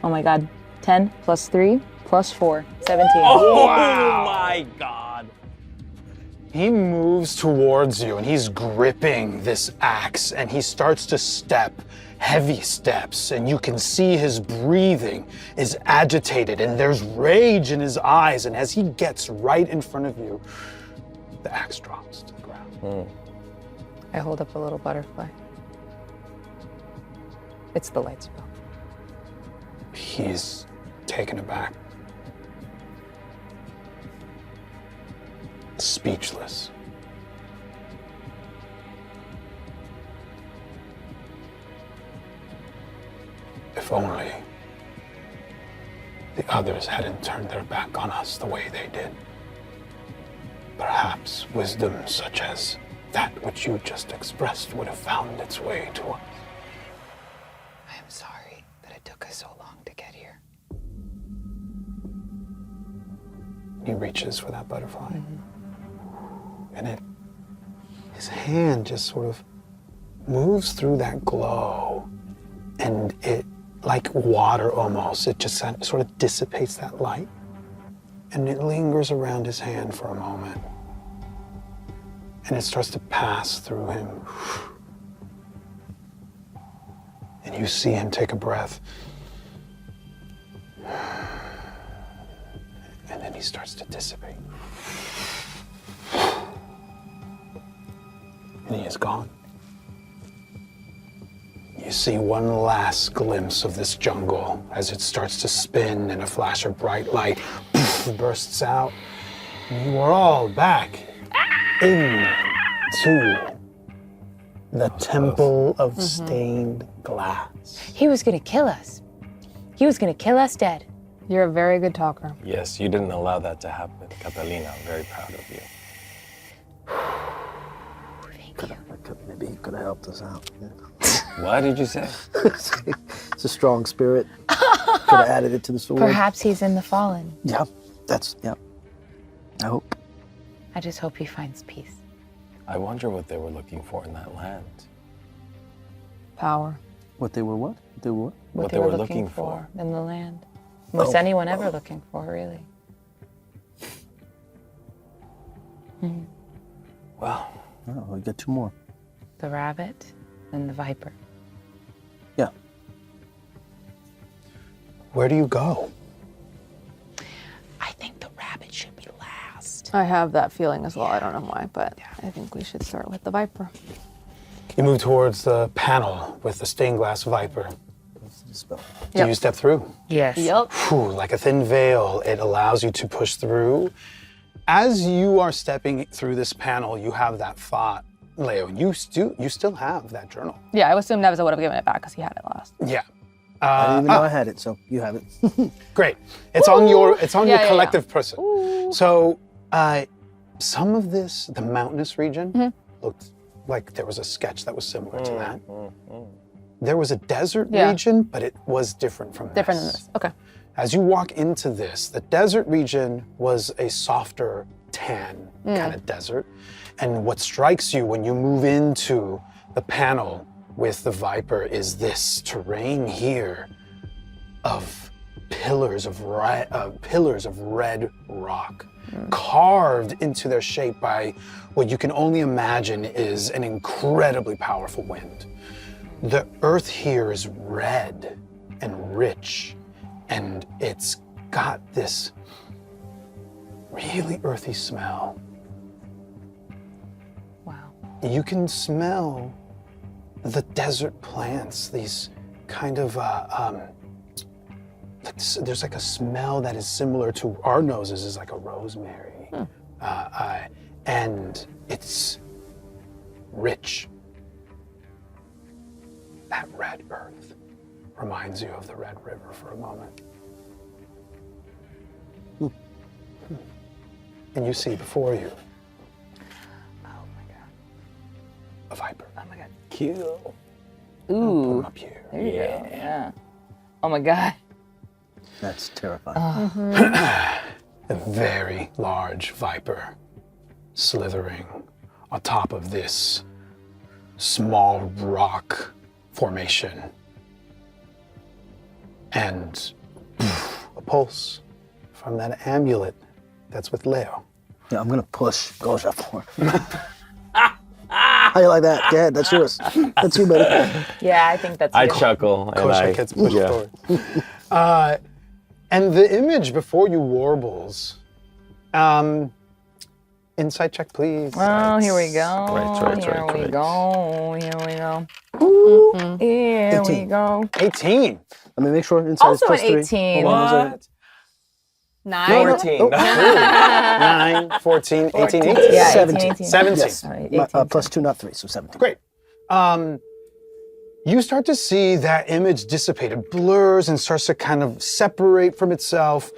Speaker 2: Oh my god. 10 plus 3 plus 4. 17.
Speaker 4: Oh my God.
Speaker 1: He moves towards you and he's gripping this axe and he starts to step, heavy steps, and you can see his breathing is agitated and there's rage in his eyes, and as he gets right in front of you, the axe drops to the ground.
Speaker 6: I hold up a little butterfly. It's the light spell.
Speaker 1: He's taken aback. Speechless. If only the others hadn't turned their back on us the way they did. Perhaps wisdom such as that which you just expressed would have found its way to us.
Speaker 6: I am sorry that it took us so long to get here.
Speaker 1: He reaches for that butterfly. And his hand just sort of moves through that glow, and it, like water almost, it just sort of dissipates that light, and it lingers around his hand for a moment, and it starts to pass through him. And you see him take a breath, and then he starts to dissipate. And he is gone. You see one last glimpse of this jungle as it starts to spin and a flash of bright light bursts out. And you are all back into the Temple of Stained Glass.
Speaker 6: He was gonna kill us. He was gonna kill us dead.
Speaker 3: You're a very good talker.
Speaker 4: Yes, you didn't allow that to happen, Catalina. I'm very proud of you.
Speaker 5: Maybe he could have helped us out.
Speaker 4: What did you say?
Speaker 5: It's a strong spirit. Could have added it to the sword.
Speaker 6: Perhaps he's in the fallen.
Speaker 5: Yep. Yep. I hope.
Speaker 6: I just hope he finds peace.
Speaker 4: I wonder what they were looking for in that land.
Speaker 3: Power.
Speaker 5: What they were what? They were what?
Speaker 6: What they were looking for in the land. What's anyone ever looking for, really?
Speaker 4: Well,
Speaker 5: Oh, we got 2 more.
Speaker 6: The rabbit and the viper.
Speaker 5: Yeah.
Speaker 1: Where do you go?
Speaker 6: I think the rabbit should be last.
Speaker 3: I have that feeling as well. I don't know why, but I think we should start with the viper.
Speaker 1: You move towards the panel with the stained glass viper.
Speaker 5: Spell.
Speaker 1: Do
Speaker 3: Yep.
Speaker 1: you step through?
Speaker 2: Yes.
Speaker 3: Yep.
Speaker 1: Whew, like a thin veil, it allows you to push through. As you are stepping through this panel, you have that thought, Leo. You still have that journal.
Speaker 3: Yeah, I assume Neza would have given it back because he had it last.
Speaker 1: Yeah.
Speaker 5: I didn't even know I had it, so you have it.
Speaker 1: Great. It's on your
Speaker 3: Yeah.
Speaker 1: collective person. So some of this, the mountainous region, looked like there was a sketch that was similar to that. There was a desert region, but it was different from this.
Speaker 3: Different than this. Okay.
Speaker 1: As you walk into this, the desert region was a softer tan kind of desert. And what strikes you when you move into the panel with the viper is this terrain here of pillars of red rock, carved into their shape by what you can only imagine is an incredibly powerful wind. The earth here is red and rich, and it's got this really earthy smell.
Speaker 6: Wow.
Speaker 1: You can smell the desert plants, these kind of, there's like a smell that is similar to our noses, is like a rosemary. And it's rich. That red earth reminds you of the Red River for a moment. And you see before you
Speaker 6: Oh my God.
Speaker 4: kill.
Speaker 2: Ooh.
Speaker 1: Up here.
Speaker 2: There you go. Yeah. Oh my God.
Speaker 5: That's terrifying.
Speaker 1: A very large viper slithering on top of this small rock formation. And a pulse from that amulet that's with Leo.
Speaker 5: Yeah, I'm gonna push Goja for him. How you like that? Yeah, that's yours. That's you, buddy.
Speaker 2: Yeah, I think that's
Speaker 4: I
Speaker 2: you.
Speaker 4: chuckle and
Speaker 1: Kosha gets pushed forward. And the image before you warbles. Insight check, please.
Speaker 2: Oh, here we go.
Speaker 4: Right.
Speaker 2: Here we go. Here we go.
Speaker 3: Mm-hmm.
Speaker 2: Here we
Speaker 5: 18.
Speaker 2: go.
Speaker 1: 18.
Speaker 5: Let me make sure inside
Speaker 2: Also
Speaker 5: is
Speaker 2: an
Speaker 5: plus 3.
Speaker 2: 18.
Speaker 5: Hold on, was it-
Speaker 3: 9.
Speaker 4: 14.
Speaker 1: 9, 14, 18, 18.
Speaker 2: Yeah,
Speaker 5: 17.
Speaker 2: 18.
Speaker 1: 17.
Speaker 5: Yes.
Speaker 2: All right,
Speaker 5: My-
Speaker 2: 18.
Speaker 5: plus 2, not 3, so 17.
Speaker 1: Great. You start to see that image dissipate. It blurs and starts to kind of separate from itself.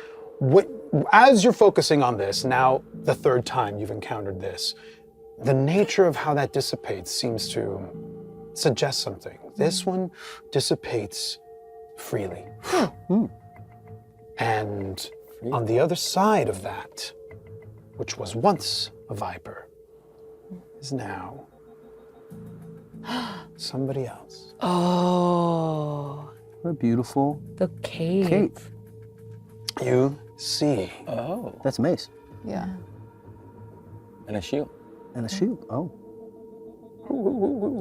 Speaker 1: As you're focusing on this, now the third time you've encountered this, the nature of how that dissipates seems to suggest something. This one dissipates freely. And on the other side of that, which was once a viper, is now somebody else.
Speaker 2: Oh,
Speaker 5: What a beautiful
Speaker 2: the cave.
Speaker 5: cave.
Speaker 1: You see
Speaker 4: Oh,
Speaker 5: That's Mace.
Speaker 3: Yeah.
Speaker 4: and a shield.
Speaker 5: And a shield. Oh.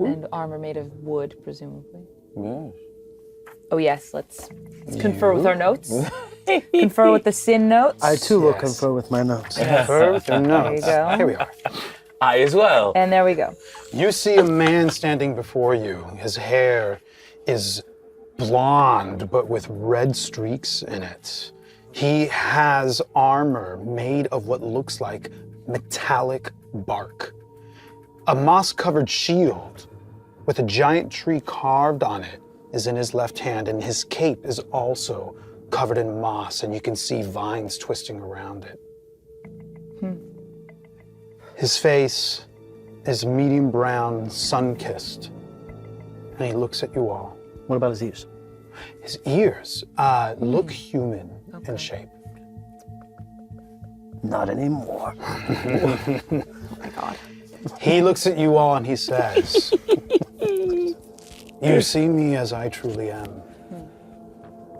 Speaker 2: And armor made of wood, presumably.
Speaker 4: Yes.
Speaker 2: Oh yes, let's confer with our notes. Confer with the sin notes.
Speaker 5: I too will
Speaker 1: Yes.
Speaker 5: confer with my notes.
Speaker 1: Confer with your
Speaker 2: There you
Speaker 1: notes.
Speaker 2: go.
Speaker 1: Here we are.
Speaker 4: I as well.
Speaker 2: And there we go.
Speaker 1: You see a man standing before you. His hair is blonde, but with red streaks in it. He has armor made of what looks like metallic bark. A moss-covered shield with a giant tree carved on it is in his left hand, and his cape is also covered in moss, and you can see vines twisting around it. His face is medium brown, sun-kissed, and he looks at you all.
Speaker 5: What about his ears?
Speaker 1: His ears look human in shape.
Speaker 5: Not anymore.
Speaker 1: He looks at you all and he says, "You see me as I truly am.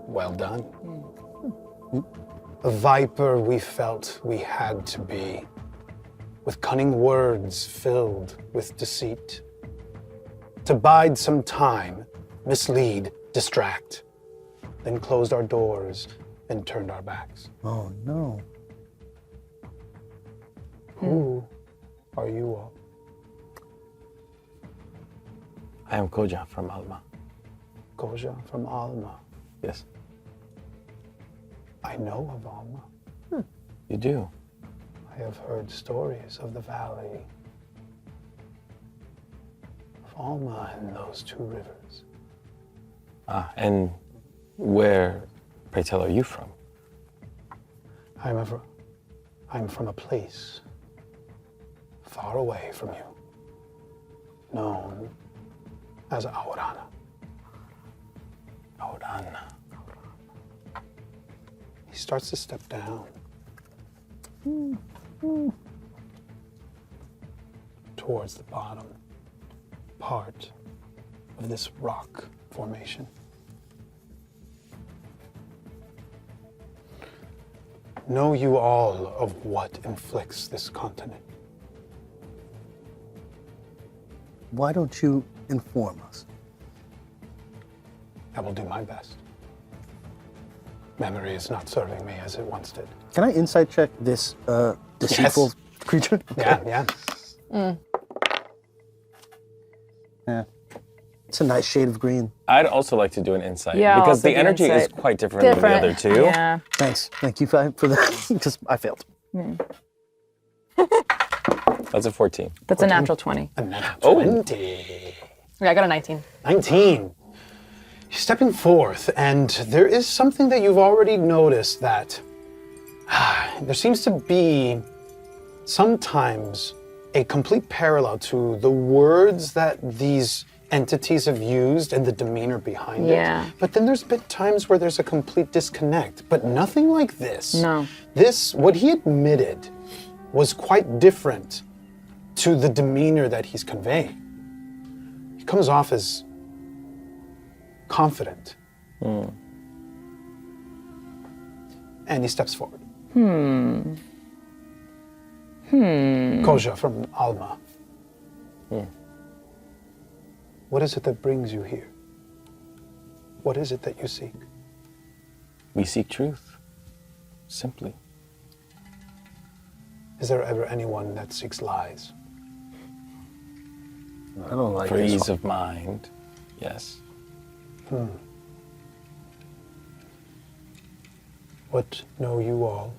Speaker 1: Well done. A viper we felt we had to be, with cunning words filled with deceit. To bide some time, mislead, distract, then closed our doors and turned our backs.
Speaker 5: Oh, no.
Speaker 1: Who are you all?"
Speaker 4: I am Koja from Alma.
Speaker 1: Goja from Alma.
Speaker 4: Yes.
Speaker 1: I know of Alma.
Speaker 4: You do.
Speaker 1: I have heard stories of the valley, of Alma and those two rivers.
Speaker 4: And where, pray tell, are you from?
Speaker 1: I'm from a place far away from you, known as Aurana.
Speaker 4: Aranza.
Speaker 1: He starts to step down towards the bottom part of this rock formation. Know you all of what inflicts this continent?
Speaker 5: Why don't you inform us?
Speaker 1: I will do my best. Memory is not serving me as it once did.
Speaker 5: Can I insight check this deceitful creature?
Speaker 1: Yeah.
Speaker 5: Yeah. It's a nice shade of green.
Speaker 4: I'd also like to do an insight
Speaker 2: Yeah,
Speaker 4: because
Speaker 2: also
Speaker 4: the
Speaker 2: do
Speaker 4: energy is
Speaker 2: insight.
Speaker 4: quite different than the other two.
Speaker 2: Yeah.
Speaker 5: Thanks. Thank you for that, because I failed.
Speaker 4: That's a 14.
Speaker 2: That's a natural 20.
Speaker 1: A natural 20.
Speaker 3: Yeah, I got a 19.
Speaker 1: 19. You're stepping forth, and there is something that you've already noticed that there seems to be sometimes a complete parallel to the words that these entities have used and the demeanor behind
Speaker 2: Yeah.
Speaker 1: it. But then there's been times where there's a complete disconnect, but nothing like this.
Speaker 2: No.
Speaker 1: This, what he admitted, was quite different to the demeanor that he's conveying. He comes off as confident. And he steps forward. Koja from Alma. What is it that brings you here? What is it that you seek?
Speaker 4: We seek truth. Simply.
Speaker 1: Is there ever anyone that seeks lies?
Speaker 5: I don't like
Speaker 4: For
Speaker 5: this.
Speaker 4: ease of mind, yes.
Speaker 1: What know you all?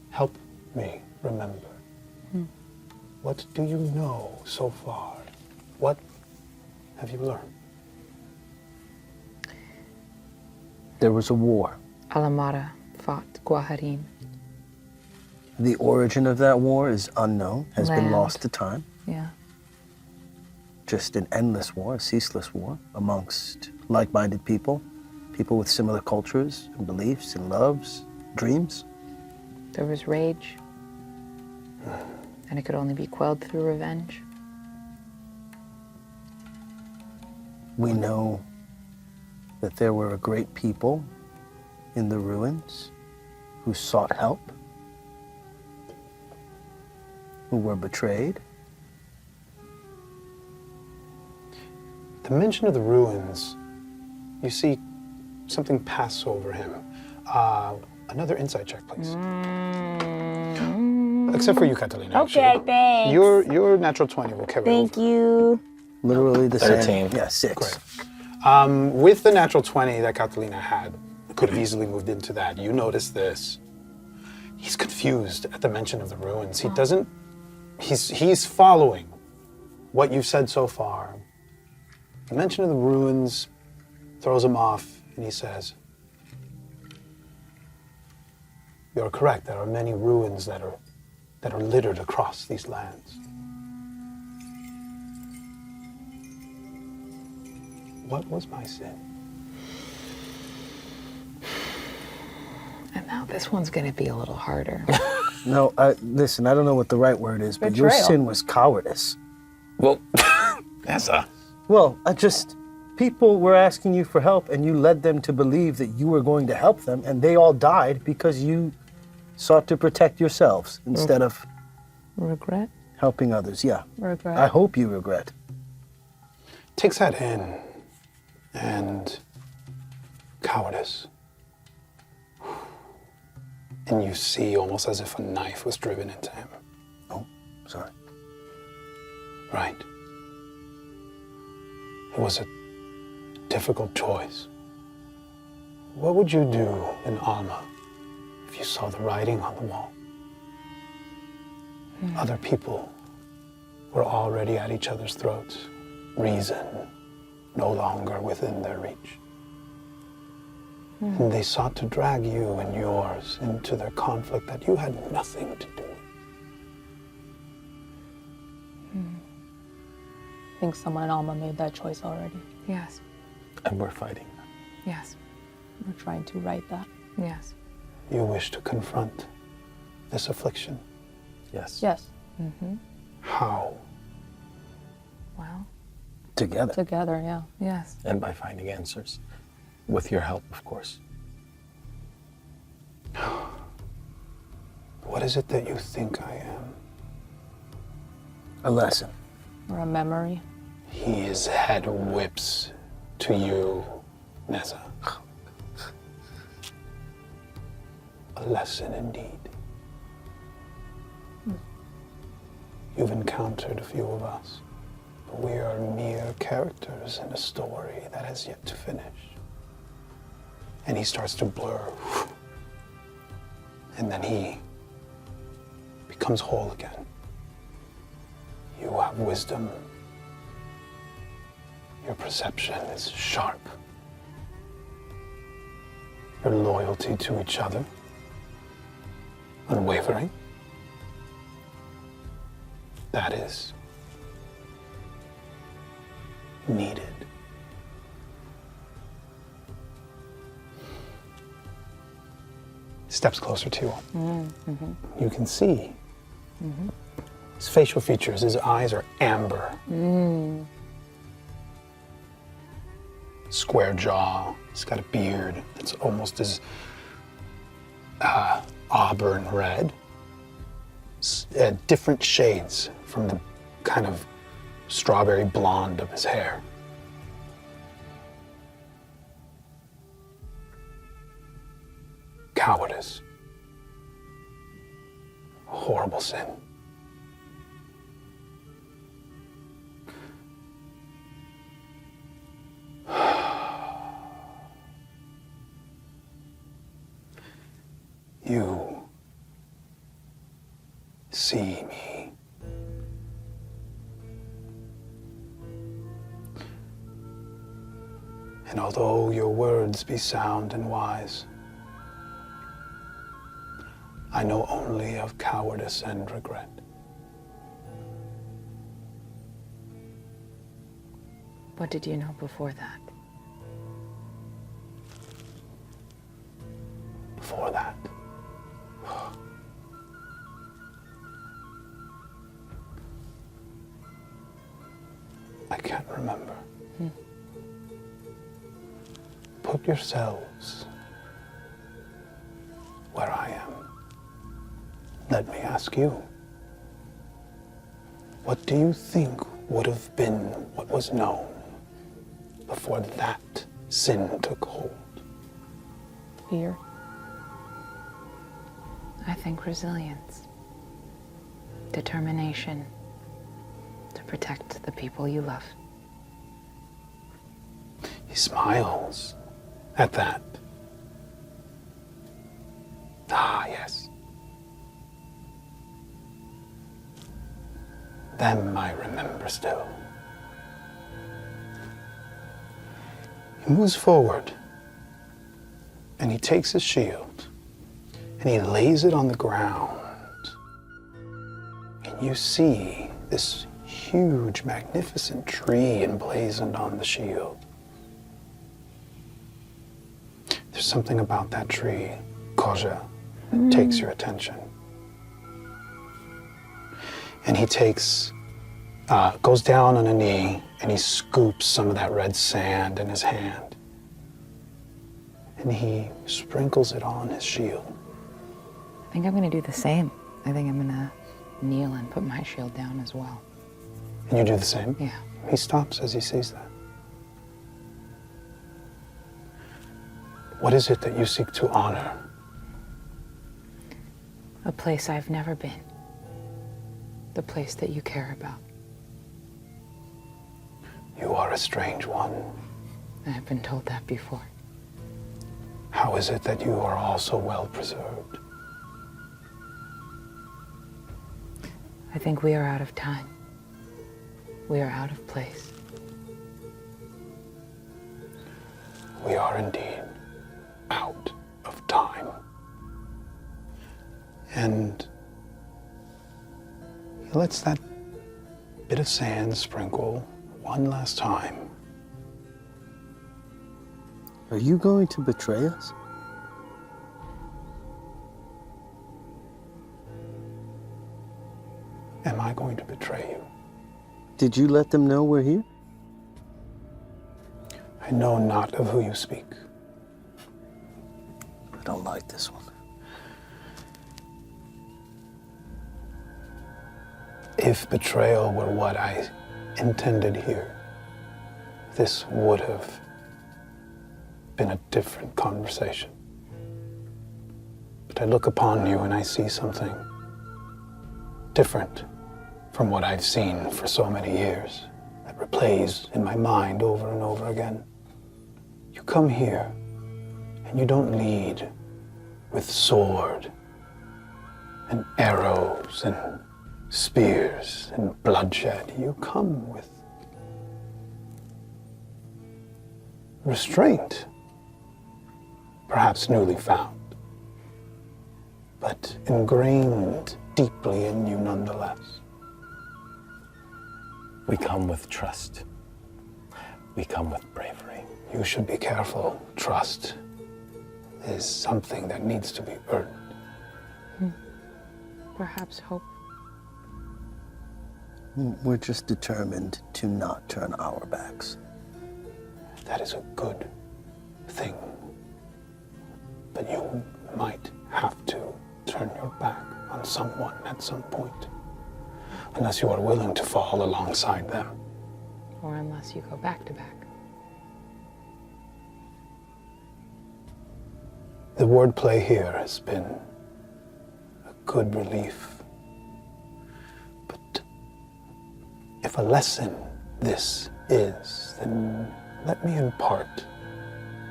Speaker 1: Help me remember. What do you know so far? What have you learned?
Speaker 5: There was a war.
Speaker 6: Alamara fought Guajarin.
Speaker 5: The origin of that war is unknown, has been
Speaker 6: Land.
Speaker 5: lost to time.
Speaker 6: Yeah.
Speaker 5: Just an endless war, a ceaseless war amongst like-minded people, people with similar cultures and beliefs and loves, dreams.
Speaker 6: There was rage. And it could only be quelled through revenge.
Speaker 5: We know that there were a great people in the ruins who sought help, who were betrayed.
Speaker 1: The mention of the ruins, you see something pass over him. Another insight check, please. Except for you, Catalina.
Speaker 2: Okay,
Speaker 1: actually.
Speaker 2: thanks.
Speaker 1: Your natural 20 will carry
Speaker 2: Thank
Speaker 1: over.
Speaker 2: you.
Speaker 5: Literally the
Speaker 4: 13.
Speaker 5: same. Yeah, 6.
Speaker 1: Great. With the natural 20 that Catalina had, could have easily moved into that. You notice this. He's confused at the mention of the ruins. He doesn't, he's following what you've said so far. The mention of the ruins throws him off, and he says, "You're correct. There are many ruins that are littered across these lands. What was my sin?"
Speaker 6: And now this one's gonna be a little harder.
Speaker 5: No, listen, I don't know what the right word is, but your
Speaker 3: Betrayal.
Speaker 5: sin was cowardice.
Speaker 4: Well, Neza.
Speaker 5: Well, people were asking you for help and you led them to believe that you were going to help them and they all died because you sought to protect yourselves instead of
Speaker 6: Regret?
Speaker 5: helping others. Yeah.
Speaker 3: Regret.
Speaker 5: I hope you regret.
Speaker 1: Takes that in, and cowardice. And you see almost as if a knife was driven into him.
Speaker 5: Oh, sorry.
Speaker 1: Right. It was a difficult choice. What would you do in Alma if you saw the writing on the wall? Other people were already at each other's throats. Reason no longer within their reach. And they sought to drag you and yours into their conflict that you had nothing to do with.
Speaker 3: I think someone in Alma made that choice already.
Speaker 6: Yes.
Speaker 4: And we're fighting.
Speaker 6: Yes.
Speaker 3: We're trying to right that.
Speaker 6: Yes.
Speaker 1: You wish to confront this affliction.
Speaker 4: Yes.
Speaker 3: Yes,
Speaker 1: How?
Speaker 6: Well,
Speaker 5: Together.
Speaker 3: together, yeah.
Speaker 6: yes.
Speaker 4: And by finding answers. With your help, of course.
Speaker 1: What is it that you think I am?
Speaker 5: A lesson.
Speaker 3: Or a memory.
Speaker 1: His head whips to you, Neza. A lesson indeed. You've encountered a few of us, but we are mere characters in a story that has yet to finish. And he starts to blur. And then he becomes whole again. You have wisdom. Your perception is sharp. Your loyalty to each other, unwavering. needed. Steps closer to you. You can see his facial features, his eyes are amber. Square jaw, he's got a beard that's almost as auburn red. Different shades from the kind of strawberry blonde of his hair. Cowardice. A horrible sin. You see me. And although your words be sound and wise, I know only of cowardice and regret.
Speaker 6: What did you know before that?
Speaker 1: Before that, I can't remember. Put yourselves where I am. Let me ask you, what do you think would have been what was known before that sin took hold?
Speaker 3: Fear.
Speaker 6: I think resilience, determination to protect the people you love.
Speaker 1: He smiles at that. Ah, yes. Them I remember still. He moves forward and he takes his shield and he lays it on the ground. And you see this huge, magnificent tree emblazoned on the shield. There's something about that tree, Koja, that takes your attention. And he goes down on a knee and he scoops some of that red sand in his hand. And he sprinkles it on his shield.
Speaker 6: I think I'm gonna do the same. I think I'm gonna kneel and put my shield down as well.
Speaker 1: And you do the same?
Speaker 6: Yeah.
Speaker 1: He stops as he sees that. What is it that you seek to honor?
Speaker 6: A place I've never been. The place that you care about.
Speaker 1: You are a strange one.
Speaker 6: I've been told that before.
Speaker 1: How is it that you are all so well preserved?
Speaker 6: I think we are out of time. We are out of place.
Speaker 1: We are indeed out of time. And he lets that bit of sand sprinkle one last time.
Speaker 5: Are you going to betray us?
Speaker 1: Am I going to betray you?
Speaker 5: Did you let them know we're here?
Speaker 1: I know not of who you speak.
Speaker 5: I don't like this one.
Speaker 1: If betrayal were what I intended here, this would have been a different conversation. But I look upon you and I see something different from what I've seen for so many years that replays in my mind over and over again. You come here and you don't lead with sword and arrows and spears and bloodshed. You come with restraint, perhaps newly found, but ingrained deeply in you nonetheless.
Speaker 4: We come with trust. we come with bravery.
Speaker 1: You should be careful. Trust is something that needs to be earned.
Speaker 6: Perhaps hope.
Speaker 5: We're just determined to not turn our backs.
Speaker 1: That is a good thing. But you might have to turn your back on someone at some point. Unless you are willing to fall alongside them.
Speaker 6: Or unless you go back to back.
Speaker 1: The wordplay here has been a good relief. But if a lesson this is, then let me impart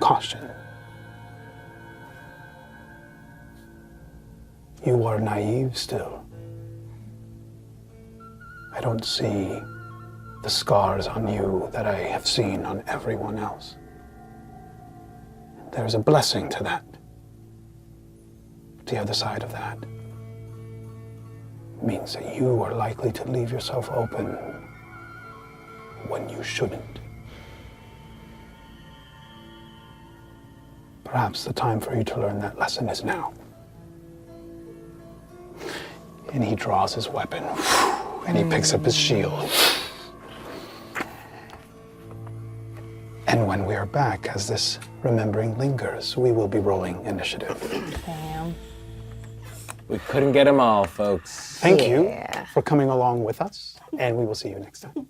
Speaker 1: caution. You are naive still. I don't see the scars on you that I have seen on everyone else. There's a blessing to that. But the other side of that means that you are likely to leave yourself open when you shouldn't. Perhaps the time for you to learn that lesson is now. And he draws his weapon, and he picks up his shield. And when we are back, as this remembering lingers, we will be rolling initiative.
Speaker 3: Damn.
Speaker 4: We couldn't get them all, folks.
Speaker 1: Thank you for coming along with us, and we will see you next time.